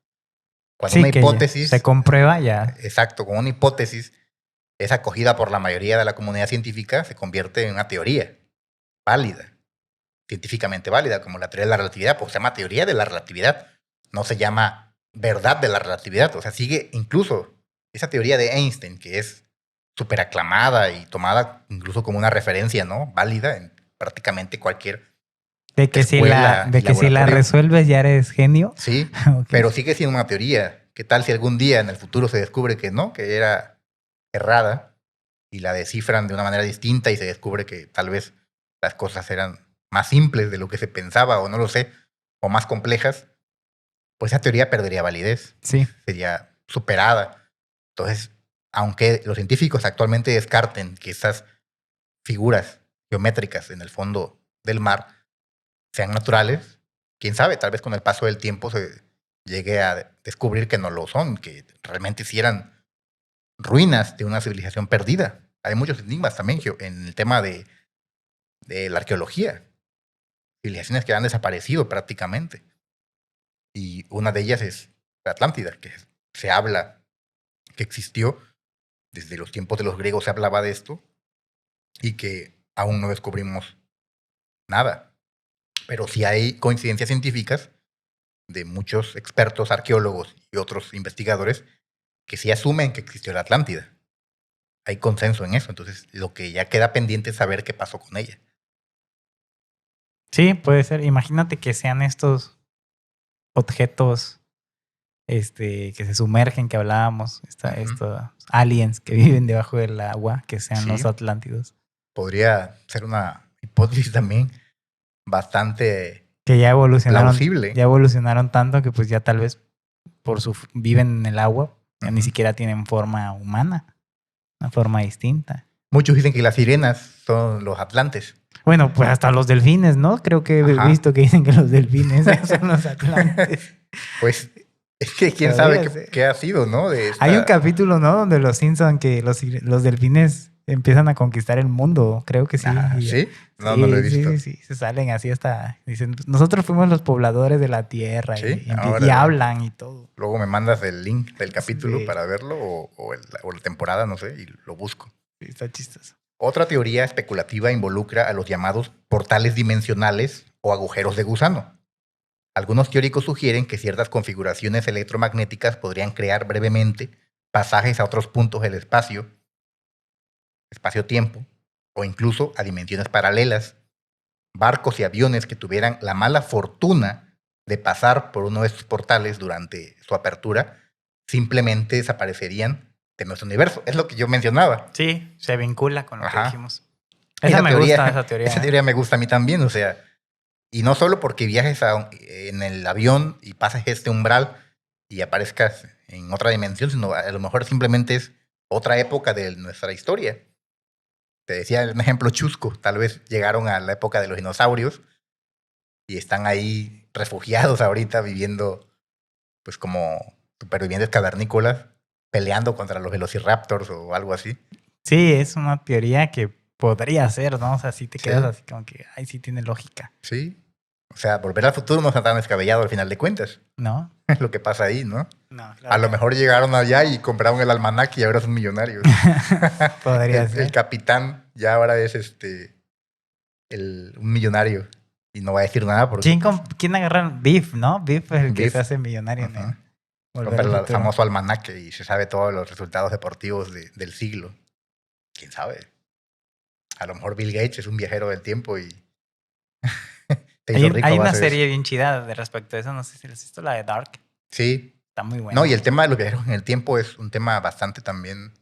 Cuando Sí, una que hipótesis, se comprueba ya. exacto, como una hipótesis es acogida por la mayoría de la comunidad científica, se convierte en una teoría válida, científicamente válida, como la teoría de la relatividad, pues se llama teoría de la relatividad, no se llama verdad de la relatividad. O sea, sigue incluso esa teoría de Einstein, que es súper aclamada y tomada incluso como una referencia, ¿no? Válida en prácticamente cualquier De que escuela y si la laboratorio. resuelves ya eres genio. Sí, Ok. pero sigue siendo una teoría. ¿Qué tal si algún día en el futuro se descubre que no, que era errada y la descifran de una manera distinta y se descubre que tal vez las cosas eran más simples de lo que se pensaba o no lo sé, o más complejas? Pues esa teoría perdería validez, Sí. sería superada. Entonces, aunque los científicos actualmente descarten que esas figuras geométricas en el fondo del mar sean naturales, quién sabe, tal vez con el paso del tiempo se llegue a descubrir que no lo son, que realmente sí eran ruinas de una civilización perdida. Hay muchos enigmas también en el tema de la arqueología, civilizaciones que han desaparecido prácticamente. Y una de ellas es la Atlántida, que se habla que existió, desde los tiempos de los griegos se hablaba de esto, y que aún no descubrimos nada. Pero sí hay coincidencias científicas de muchos expertos arqueólogos y otros investigadores que sí asumen que existió la Atlántida. Hay consenso en eso, entonces lo que ya queda pendiente es saber qué pasó con ella. Sí, puede ser. Imagínate que sean estos objetos que se sumergen, que hablábamos, estos aliens que viven debajo del agua, que sean Sí. los Atlántidos. Podría ser una hipótesis también bastante Que ya plausible. evolucionaron tanto que pues ya tal vez viven en el agua, ya ni Ujú. siquiera tienen forma humana, una forma distinta. Muchos dicen que las sirenas son los atlantes. Bueno, pues hasta los delfines, ¿no? Creo que he Ajá. visto que dicen que los delfines son los atlantes. Pues es que quién Podría sabe ser. qué ha sido, ¿no? Hay un capítulo, ¿no? Donde los Simpson que los delfines empiezan a conquistar el mundo. Creo que sí. Ah, Y- ¿sí? No, sí, no lo he visto. Sí. Se salen así hasta... Dicen, nosotros fuimos los pobladores de la tierra. Sí, Y órale. hablan y todo. Luego me mandas el link del capítulo Sí. para verlo o la temporada, no sé, y lo busco. Sí, está chistoso. Otra teoría especulativa involucra a los llamados portales dimensionales o agujeros de gusano. Algunos teóricos sugieren que ciertas configuraciones electromagnéticas podrían crear brevemente pasajes a otros puntos del espacio-tiempo, o incluso a dimensiones paralelas. Barcos y aviones que tuvieran la mala fortuna de pasar por uno de estos portales durante su apertura simplemente desaparecerían de nuestro universo. Es lo que yo mencionaba. Sí, se vincula con lo que Ajá. dijimos. Esa teoría, esa teoría. Esa teoría me gusta a mí también, o sea, y no solo porque viajes en el avión y pases este umbral y aparezcas en otra dimensión, sino a lo mejor simplemente es otra época de nuestra historia. te decía un ejemplo chusco. Tal vez llegaron a la época de los dinosaurios y están ahí refugiados ahorita viviendo pues como supervivientes cavernícolas peleando contra los velociraptors o algo así. Sí, es una teoría que podría ser, ¿no? O sea, si te Sí. quedas así como que, ay, sí tiene lógica, Sí. O sea, volver al futuro no está tan descabellado al final de cuentas. ¿no? Es lo que pasa ahí, ¿no? No, A lo mejor llegaron allá y compraron el almanaque y ahora son millonarios. podría el ser. capitán ya ahora es un millonario. Y no va a decir nada porque ¿Quién agarran? Biff, ¿no? Biff es el que Biff. se hace millonario. Ajá. ¿No? Volver compra al el futuro. famoso almanaque y se sabe todos los resultados deportivos del siglo. ¿Quién sabe? A lo mejor Bill Gates es un viajero del tiempo y te hizo rico Hay a una base de serie eso. bien chida de respecto a eso. No sé si has visto la de Dark. Sí. Está muy buena. No, y el tema de los viajeros en el tiempo es un tema bastante también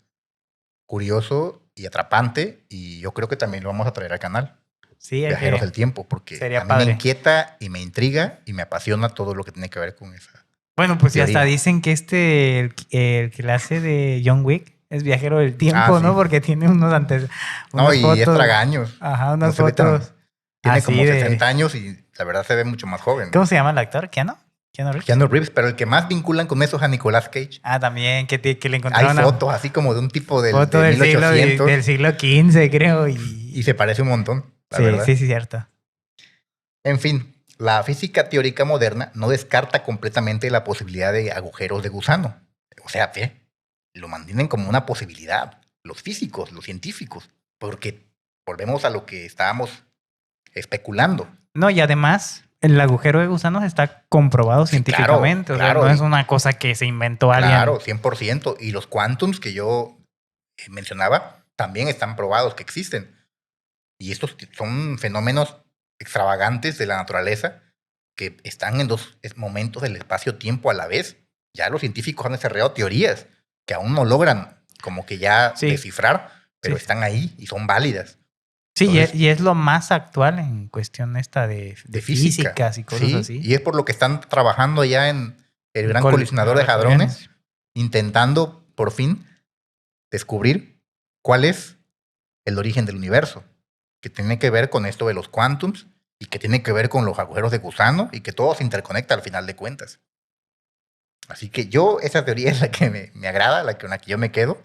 curioso y atrapante y yo creo que también lo vamos a traer al canal. Sí, Viajeros del tiempo, porque sería a mí padre. me inquieta y me intriga y me apasiona todo lo que tiene que ver con esa. Bueno, pues ya teoría. hasta dicen que el que la hace de John Wick es viajero del tiempo, Ah, ¿no? sí. Porque tiene unos No, unas y fotos. es tragaños. Ajá, unas No se ve tan- fotos. Tiene así como de- 60 años y la verdad se ve mucho más joven. ¿Cómo se llama el actor? ¿Keanu? ¿Keanu Reeves? Keanu Reeves, pero el que más vinculan con eso es a Nicolas Cage. Ah, también, que le Hay encontraron una fotos así como de un tipo foto de del siglo, 1800 del siglo XV, creo. y se parece un montón, la sí, verdad. sí, cierto. En fin, la física teórica moderna no descarta completamente la posibilidad de agujeros de gusano. O sea, lo mantienen como una posibilidad. Los físicos, los científicos. Porque volvemos a lo que estábamos especulando. No, y además, el agujero de gusanos está comprobado Sí, científicamente. claro, o sea, no y- es una cosa que se inventó alguien. Claro, 100%. Y los quantums que yo mencionaba también están probados que existen. Y estos son fenómenos extravagantes de la naturaleza que están en dos momentos del espacio-tiempo a la vez. Ya los científicos han desarrollado teorías que aún no logran como que ya Sí. descifrar, pero Sí. están ahí y son válidas. Sí, Entonces, y es lo más actual en cuestión esta de física. físicas y cosas Sí, así. y es por lo que están trabajando ya en el gran Col- colisionador de hadrones, intentando por fin descubrir cuál es el origen del universo, que tiene que ver con esto de los quantums y que tiene que ver con los agujeros de gusano y que todo se interconecta al final de cuentas. Así que esa teoría es la que me agrada, con la que yo me quedo.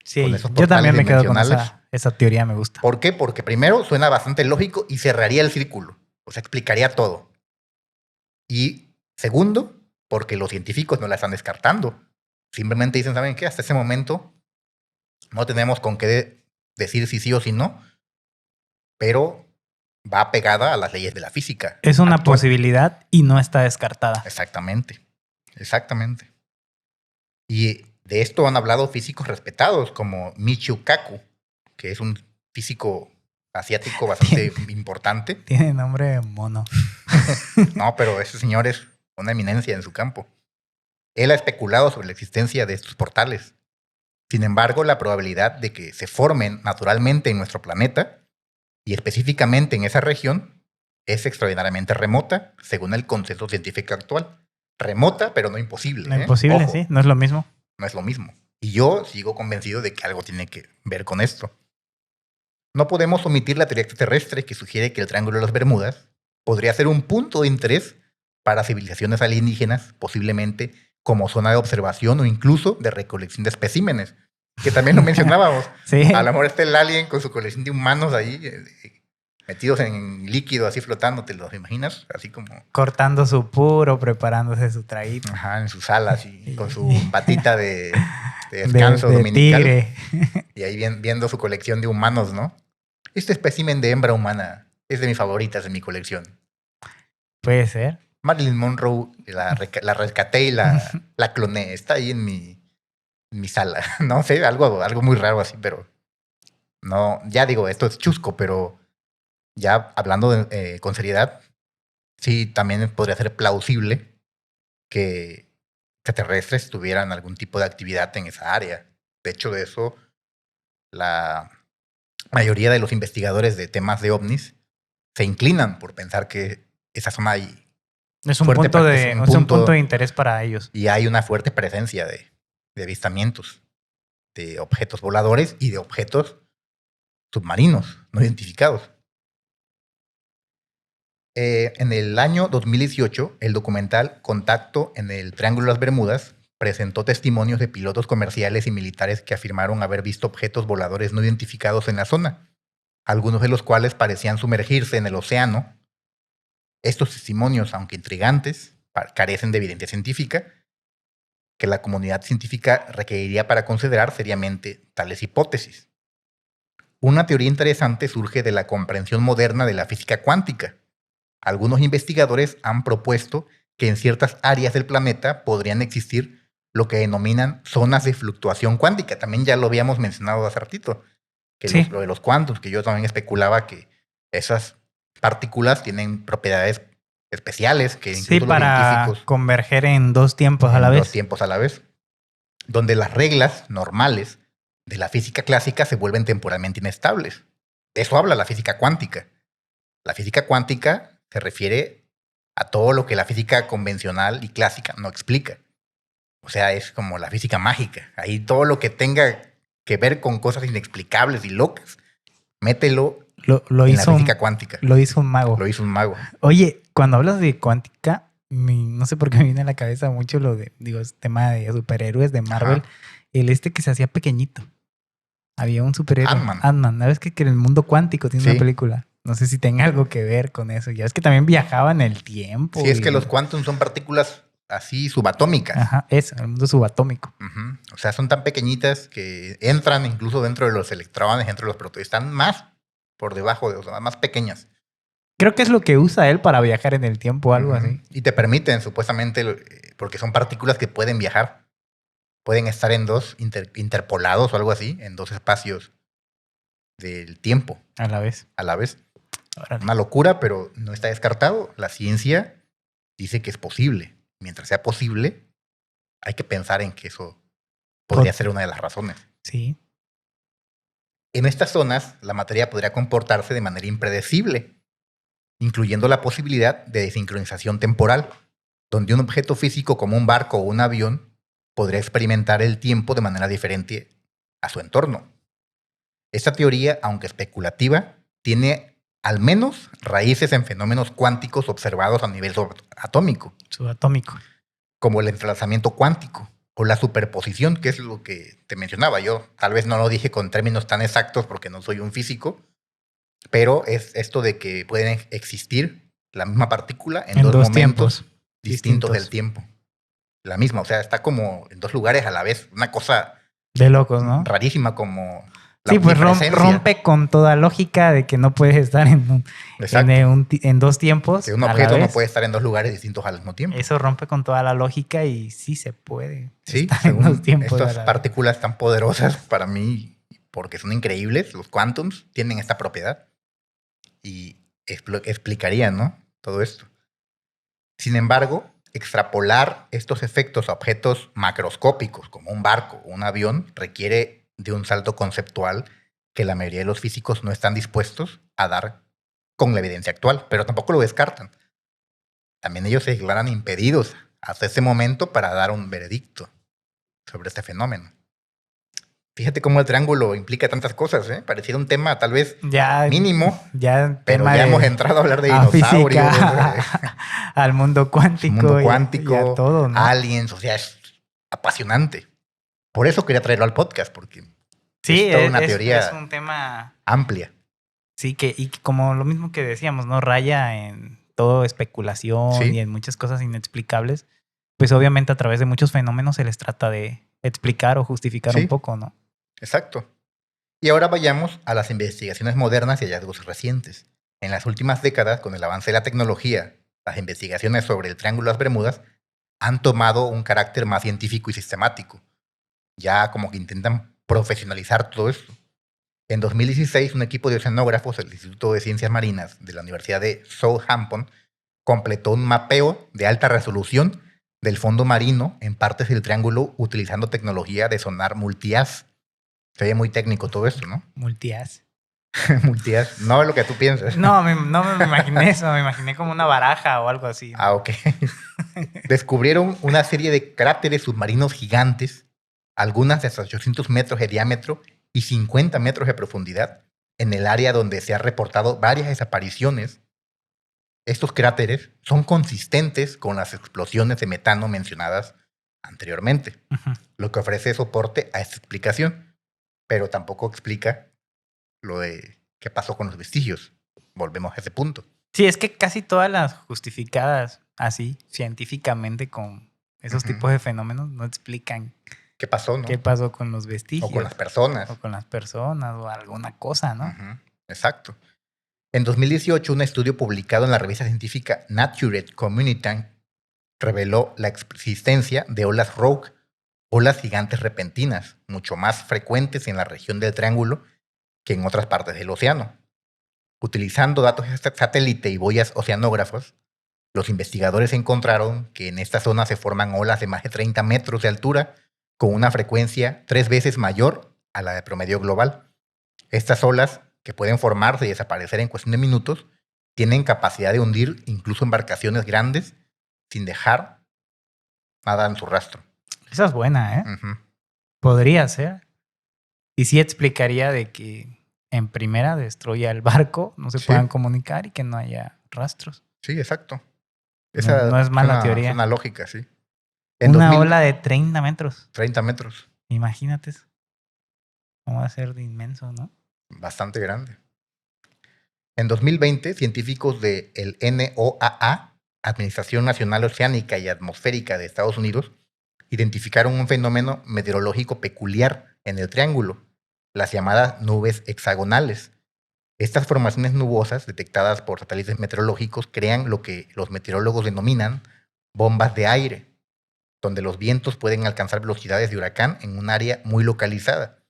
Sí, con esos yo también portales me quedo con dimensionales. esa teoría, me gusta. ¿Por qué? Porque primero suena bastante lógico y cerraría el círculo, o sea, explicaría todo. Y segundo, porque los científicos no la están descartando. Simplemente dicen, ¿saben qué? Hasta ese momento no tenemos con qué decir si sí o si no, pero va pegada a las leyes de la física. Es una actual. posibilidad y no está descartada. Exactamente, exactamente. Y de esto han hablado físicos respetados como Michio Kaku, que es un físico asiático bastante importante. Tiene nombre de mono. No, pero ese señor es una eminencia en su campo. Él ha especulado sobre la existencia de estos portales. Sin embargo, la probabilidad de que se formen naturalmente en nuestro planeta y específicamente en esa región es extraordinariamente remota, según el consenso científico actual. Remota, pero no imposible. No imposible, Ojo, sí, no es lo mismo. no es lo mismo. Y yo sigo convencido de que algo tiene que ver con esto. No podemos omitir la teoría extraterrestre que sugiere que el Triángulo de las Bermudas podría ser un punto de interés para civilizaciones alienígenas, posiblemente como zona de observación o incluso de recolección de especímenes, que también lo mencionábamos. Sí. A lo mejor está el alien con su colección de humanos ahí, metidos en líquido, así flotando, ¿te los imaginas? Así como... Cortando su puro, preparándose su traguito. Ajá, en sus alas y con su patita de descanso de dominical. tigre. Y ahí viendo su colección de humanos, ¿no? Este espécimen de hembra humana es de mis favoritas de mi colección. Puede ser. Marilyn Monroe, la rescaté y la cloné. Está ahí en mi sala. No sé, algo muy raro así, pero no, ya digo, esto es chusco, pero ya hablando con seriedad, sí, también podría ser plausible que extraterrestres tuvieran algún tipo de actividad en esa área. De hecho, de eso, la mayoría de los investigadores de temas de ovnis se inclinan por pensar que esa zona hay Es un, fuerte punto es de, un es un punto- punto de interés para ellos. y hay una fuerte presencia de avistamientos de objetos voladores y de objetos submarinos no identificados. En el año 2018, el documental Contacto en el Triángulo de las Bermudas presentó testimonios de pilotos comerciales y militares que afirmaron haber visto objetos voladores no identificados en la zona, algunos de los cuales parecían sumergirse en el océano. Estos testimonios, aunque intrigantes, carecen de evidencia científica que la comunidad científica requeriría para considerar seriamente tales hipótesis. Una teoría interesante surge de la comprensión moderna de la física cuántica. Algunos investigadores han propuesto que en ciertas áreas del planeta podrían existir lo que denominan zonas de fluctuación cuántica. También ya lo habíamos mencionado hace ratito, que Sí. lo de los cuantos, que yo también especulaba que esas partículas tienen propiedades especiales que incluso Sí, los para científicos converger en dos tiempos a la en vez. dos tiempos a la vez, donde las reglas normales de la física clásica se vuelven temporalmente inestables. De eso habla la física cuántica. La física cuántica se refiere a todo lo que la física convencional y clásica no explica. O sea, es como la física mágica. Ahí todo lo que tenga que ver con cosas inexplicables y locas, mételo Lo en hizo la física cuántica. Lo hizo un mago. Lo hizo un mago. Oye, cuando hablas de cuántica, no sé por qué me viene a la cabeza mucho lo de, es tema de superhéroes de Marvel. Ajá. El que se hacía pequeñito. Había un superhéroe. Ant-Man. Ant-Man. ¿Sabes que en el mundo cuántico tiene Sí. una película? No sé si tenga algo que ver con eso. Ya es que también viajaba en el tiempo. Sí, es que los quantums son partículas así subatómicas. Ajá, eso, el mundo subatómico. Ujú. O sea, son tan pequeñitas que entran incluso dentro de los electrones, dentro de los protones. Están más por debajo, o sea, más pequeñas. Creo que es lo que usa él para viajar en el tiempo o algo Ujú. así. Y te permiten, supuestamente, porque son partículas que pueden viajar. Pueden estar en dos, interpolados o algo así, en dos espacios del tiempo A la vez. a la vez. Órale. Una locura, pero no está descartado. La ciencia dice que es posible. Mientras sea posible, hay que pensar en que eso podría ser una de las razones. Sí. En estas zonas, la materia podría comportarse de manera impredecible, incluyendo la posibilidad de desincronización temporal, donde un objeto físico como un barco o un avión podría experimentar el tiempo de manera diferente a su entorno. Esta teoría, aunque especulativa, tiene al menos raíces en fenómenos cuánticos observados a nivel subatómico, Subatómico. como el entrelazamiento cuántico o la superposición, que es lo que te mencionaba. Yo tal vez no lo dije con términos tan exactos porque no soy un físico, pero es esto de que pueden existir la misma partícula en dos momentos tiempos distintos del tiempo. La misma, o sea, está como en dos lugares a la vez. Una cosa de locos, ¿no? rarísima como la Sí, pues omnipresencia. rompe con toda lógica de que no puedes estar en dos tiempos. Que un a la objeto no vez. puede estar en dos lugares distintos al mismo tiempo. Eso rompe con toda la lógica y sí se puede. Sí, estar en según dos tiempos a estas la vez. partículas tan poderosas para mí, porque son increíbles, los quantums tienen esta propiedad y explicarían, ¿no? Todo esto. Sin embargo, extrapolar estos efectos a objetos macroscópicos como un barco o un avión requiere de un salto conceptual que la mayoría de los físicos no están dispuestos a dar con la evidencia actual, pero tampoco lo descartan. También ellos se declaran impedidos hasta ese momento para dar un veredicto sobre este fenómeno. Fíjate cómo el triángulo implica tantas cosas, ¿eh? Pareciera un tema tal vez Ya, mínimo, ya pero tema ya de- hemos entrado a hablar de a dinosaurios, física, al mundo cuántico. mundo y cuántico, a todo, ¿no? aliens, o sea, es apasionante. Por eso quería traerlo al podcast, porque Sí, es toda una teoría es un tema, amplia. sí, y que como lo mismo que decíamos, ¿no? Raya en todo especulación Sí. y en muchas cosas inexplicables. Pues obviamente a través de muchos fenómenos se les trata de explicar o justificar Sí. un poco, ¿no? Exacto. Y ahora vayamos a las investigaciones modernas y hallazgos recientes. En las últimas décadas, con el avance de la tecnología, las investigaciones sobre el Triángulo de las Bermudas han tomado un carácter más científico y sistemático. Ya como que intentan profesionalizar todo esto. En 2016, un equipo de oceanógrafos del Instituto de Ciencias Marinas de la Universidad de Southampton completó un mapeo de alta resolución del fondo marino en partes del triángulo utilizando tecnología de sonar multi-haz. Se ve muy técnico todo esto, ¿no? Multi-haz. Multi-haz, no es lo que tú piensas. No me imaginé eso, me imaginé como una baraja o algo así. Ah, ok. Descubrieron una serie de cráteres submarinos gigantes, algunas de hasta 800 metros de diámetro y 50 metros de profundidad, en el área donde se han reportado varias desapariciones, estos cráteres son consistentes con las explosiones de metano mencionadas anteriormente, Ujú. lo que ofrece soporte a esta explicación, pero tampoco explica lo de qué pasó con los vestigios. Volvemos a ese punto. Sí, es que casi todas las justificadas así, científicamente, con esos Ujú. tipos de fenómenos, no explican ¿Qué pasó, no? qué pasó con los O vestigios. con las personas. O con las personas, o alguna cosa, ¿no? Ujú. Exacto. En 2018, un estudio publicado en la revista científica Nature Communication reveló la existencia de olas rogue, olas gigantes repentinas, mucho más frecuentes en la región del Triángulo que en otras partes del océano. Utilizando datos de satélite y boyas oceanógrafos, los investigadores encontraron que en esta zona se forman olas de más de 30 metros de altura con una frecuencia 3 veces mayor a la de promedio global. Estas olas, que pueden formarse y desaparecer en cuestión de minutos, tienen capacidad de hundir incluso embarcaciones grandes sin dejar nada en su rastro. Esa es buena, ¿eh? Ujú. Podría ser. Y sí explicaría de que en primera destruya el barco, no se Sí. puedan comunicar y que no haya rastros. Sí, exacto. No, Esa no es mala teoría. Es una lógica, sí. En Una 2000, ola de 30 metros. 30 metros. Imagínate eso. ¿Cómo va a ser de inmenso, no? Bastante grande. En 2020, científicos de el NOAA, Administración Nacional Oceánica y Atmosférica de Estados Unidos, identificaron un fenómeno meteorológico peculiar en el Triángulo, las llamadas nubes hexagonales. Estas formaciones nubosas, detectadas por satélites meteorológicos, crean lo que los meteorólogos denominan bombas de aire, donde los vientos pueden alcanzar velocidades de huracán en un área muy localizada,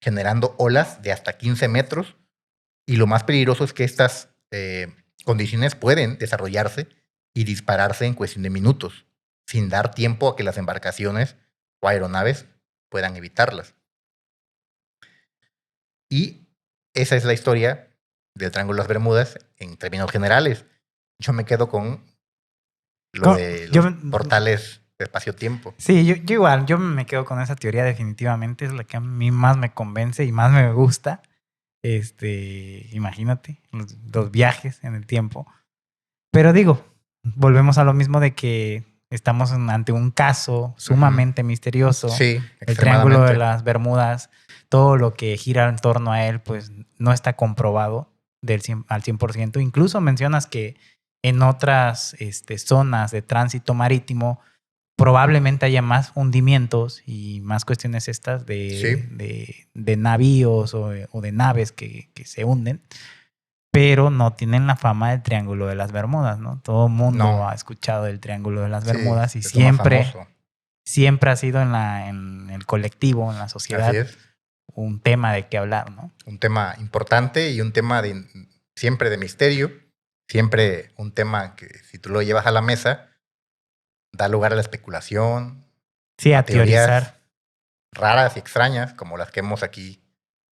generando olas de hasta 15 metros. Y lo más peligroso es que estas condiciones pueden desarrollarse y dispararse en cuestión de minutos, sin dar tiempo a que las embarcaciones o aeronaves puedan evitarlas. Y esa es la historia del Triángulo de las Bermudas en términos generales. Yo me quedo con lo de los portales de espacio-tiempo. Sí, yo igual, yo me quedo con esa teoría definitivamente, es la que a mí más me convence y más me gusta. Imagínate, los viajes en el tiempo. Pero digo, volvemos a lo mismo de que estamos ante un caso sumamente misterioso. Sí, el Triángulo de las Bermudas, todo lo que gira en torno a él, pues no está comprobado al 100%. Incluso mencionas que en otras zonas de tránsito marítimo probablemente haya más hundimientos y más cuestiones estas de navíos o de naves que se hunden, pero no tienen la fama del Triángulo de las Bermudas, ¿no? Todo el mundo ha escuchado del Triángulo de las Bermudas y siempre ha sido en el colectivo, en la sociedad, un tema de qué hablar, ¿no? Un tema importante y un tema siempre de misterio, siempre un tema que si tú lo llevas a la mesa, da lugar a la especulación, sí, a teorizar. Raras y extrañas, como las que hemos aquí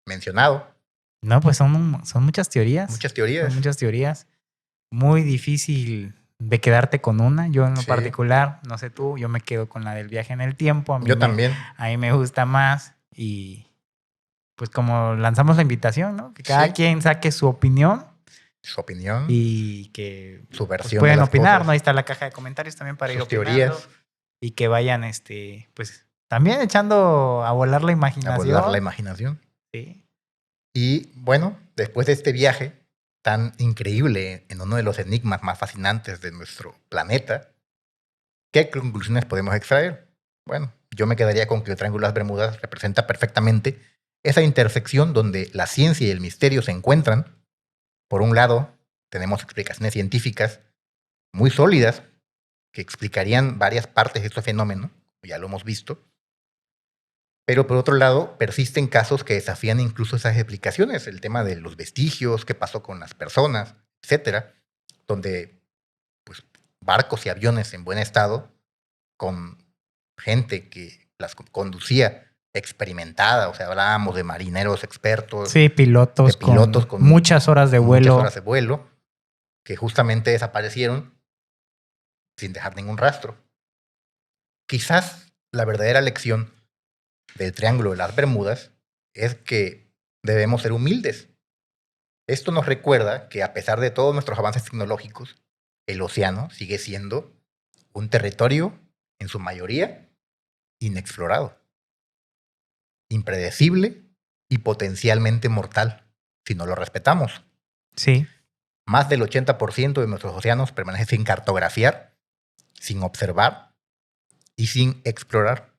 mencionado. No, pues son muchas teorías. Muchas teorías. Son muchas teorías. Muy difícil de quedarte con una. Yo en lo particular, no sé tú, yo me quedo con la del viaje en el tiempo. Yo también. A mí me gusta más y pues como lanzamos la invitación, ¿no? Que cada quien saque su opinión. Su opinión. Y que su versión pueden de las opinar, cosas. ¿no? Ahí está la caja de comentarios también para sus ir opinando. Teorías. Y que vayan, pues también echando a volar la imaginación. A volar la imaginación. Sí. Y bueno, después de este viaje tan increíble en uno de los enigmas más fascinantes de nuestro planeta, ¿qué conclusiones podemos extraer? Bueno, yo me quedaría con que el Triángulo de las Bermudas representa perfectamente esa intersección donde la ciencia y el misterio se encuentran. Por un lado, tenemos explicaciones científicas muy sólidas que explicarían varias partes de este fenómeno, ya lo hemos visto. Pero por otro lado, persisten casos que desafían incluso esas explicaciones, el tema de los vestigios, qué pasó con las personas, etcétera, donde pues, barcos y aviones en buen estado, con gente que las conducía experimentada, o sea, hablábamos de marineros expertos. Sí, pilotos con muchas horas de vuelo. Muchas horas de vuelo, que justamente desaparecieron sin dejar ningún rastro. Quizás la verdadera lección del Triángulo de las Bermudas es que debemos ser humildes Esto nos recuerda que a pesar de todos nuestros avances tecnológicos, el océano sigue siendo un territorio, en su mayoría, inexplorado, impredecible y potencialmente mortal, si no lo respetamos. Sí, Más del 80% de nuestros océanos permanece sin cartografiar, sin observar y sin explorar.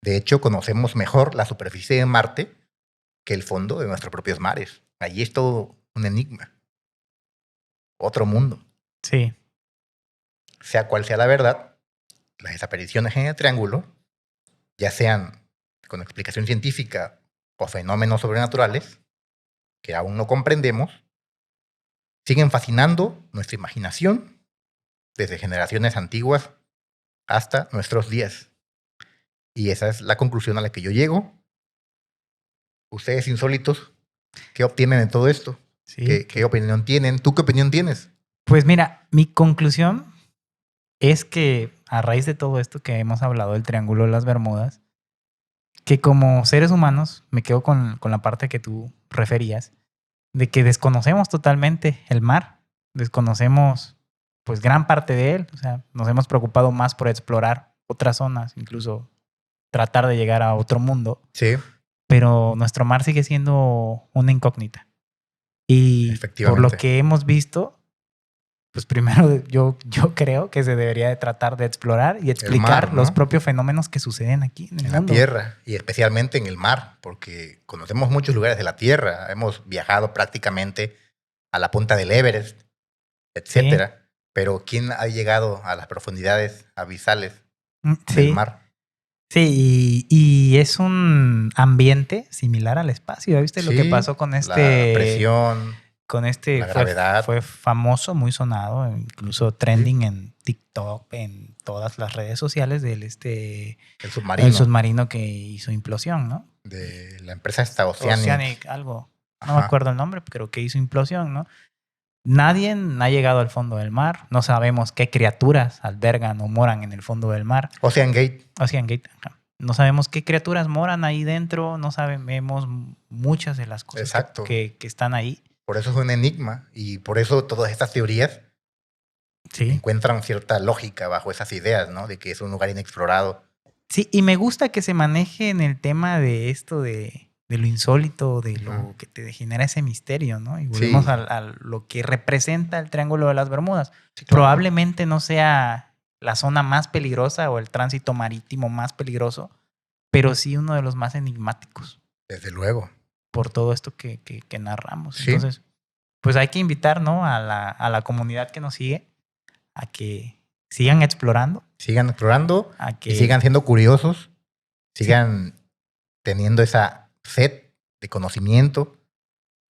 De hecho, conocemos mejor la superficie de Marte que el fondo de nuestros propios mares. Allí es todo un enigma, otro mundo. sí, Sea cual sea la verdad, las desapariciones en el triángulo, ya sean con explicación científica o fenómenos sobrenaturales que aún no comprendemos, siguen fascinando nuestra imaginación desde generaciones antiguas hasta nuestros días. Y esa es la conclusión a la que yo llego. Ustedes insólitos, ¿qué obtienen de todo esto? sí. ¿Qué opinión tienen? ¿Tú qué opinión tienes? Pues mira, mi conclusión es que a raíz de todo esto que hemos hablado del Triángulo de las Bermudas, que como seres humanos, me quedo con la parte que tú referías, de que desconocemos totalmente el mar, desconocemos pues gran parte de él, o sea, nos hemos preocupado más por explorar otras zonas, incluso tratar de llegar a otro mundo, Sí, pero nuestro mar sigue siendo una incógnita. Y por lo efectivamente. que hemos visto, pues primero yo creo que se debería de tratar de explorar y explicar mar, ¿no? los propios fenómenos que suceden aquí en el En mundo. la Tierra y especialmente en el mar, porque conocemos muchos lugares de la Tierra. Hemos viajado prácticamente a la punta del Everest, etcétera. Pero ¿quién ha llegado a las profundidades abisales del Sí, mar? sí, y es un ambiente similar al espacio. ¿Ya viste lo que Sí, pasó con la este? presión, Con este la gravedad. fue famoso, muy sonado, incluso trending en TikTok, en todas las redes sociales del el el submarino submarino que hizo implosión, ¿no? de la empresa esta Oceanic. Oceanic, algo. No me Ajá. acuerdo el nombre, pero que hizo implosión, ¿no? Nadie ha llegado al fondo del mar. No sabemos qué criaturas albergan o moran en el fondo del mar. Ocean Gate. Ocean Gate. Ajá. No sabemos qué criaturas moran ahí dentro. No sabemos muchas de las cosas Exacto. que están ahí. Por eso es un enigma y por eso todas estas teorías Sí. encuentran cierta lógica bajo esas ideas, ¿no? De que es un lugar inexplorado. Sí, y me gusta que se maneje en el tema de esto de lo insólito, de lo Ujú. que te genera ese misterio, ¿no? Y volvemos Sí. a lo que representa el Triángulo de las Bermudas. Sí, claro. Probablemente no sea la zona más peligrosa o el tránsito marítimo más peligroso, pero sí uno de los más enigmáticos Desde luego. por todo esto que narramos. Sí. Entonces, pues hay que invitar, ¿no? a la comunidad que nos sigue a que sigan explorando, Sigan explorando a que y sigan siendo curiosos, sigan teniendo esa sed de conocimiento,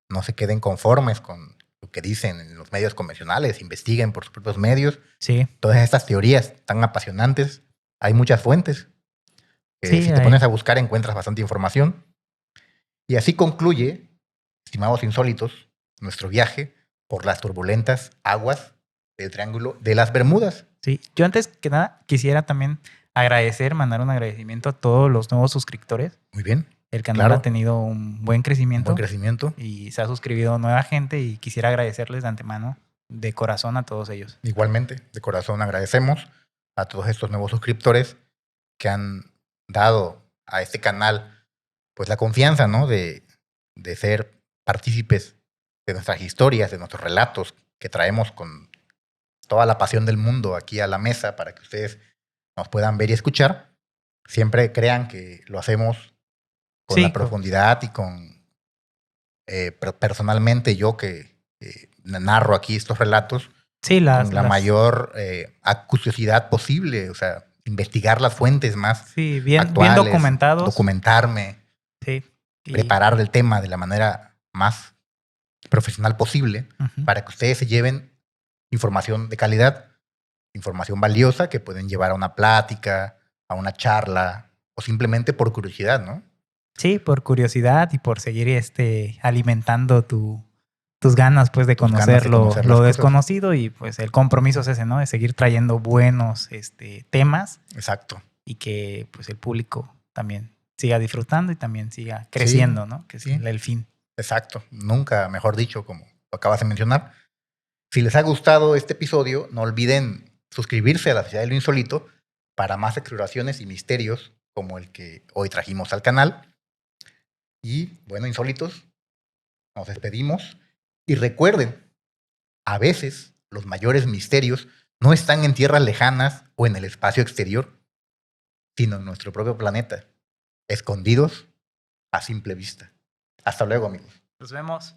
no se queden conformes con lo que dicen en los medios convencionales, investiguen por sus propios medios. sí. Todas estas teorías tan apasionantes, hay muchas fuentes. Sí, Si te hay. pones a buscar encuentras bastante información. Y así concluye, estimados insólitos, nuestro viaje por las turbulentas aguas del Triángulo de las Bermudas. Sí, yo antes que nada quisiera también mandar un agradecimiento a todos los nuevos suscriptores. Muy bien, El canal claro. ha tenido un buen Un crecimiento buen crecimiento. y se ha suscribido nueva gente y quisiera agradecerles de antemano, de corazón a todos ellos. Igualmente, de corazón agradecemos a todos estos nuevos suscriptores que han dado a este canal pues la confianza, ¿no? de ser partícipes de nuestras historias, de nuestros relatos que traemos con toda la pasión del mundo aquí a la mesa para que ustedes nos puedan ver y escuchar. Siempre crean que lo hacemos con Sí, la profundidad y con personalmente yo que narro aquí estos relatos Sí, con la mayor acuciosidad posible, o sea, investigar las fuentes más sí, bien actuales, documentados. documentarme, Sí. Y- preparar el tema de la manera más profesional posible Ujú. para que ustedes se lleven información de calidad, información valiosa que pueden llevar a una plática, a una charla o simplemente por curiosidad, ¿no? Sí, por curiosidad y por seguir alimentando tus ganas pues de Tus ganas conocer de lo conocer las cosas. desconocido y pues el compromiso es ese, ¿no? De seguir trayendo buenos temas Exacto. y que pues el público también siga disfrutando y también siga creciendo, ¿no? Que es sí. el fin. Exacto, nunca mejor dicho, como lo acabas de mencionar. Si les ha gustado este episodio, no olviden suscribirse a la Sociedad de lo Insólito para más exploraciones y misterios como el que hoy trajimos al canal. Y bueno, insólitos, nos despedimos. Y recuerden, a veces los mayores misterios no están en tierras lejanas o en el espacio exterior, sino en nuestro propio planeta, escondidos a simple vista. Hasta luego, amigos. Nos vemos.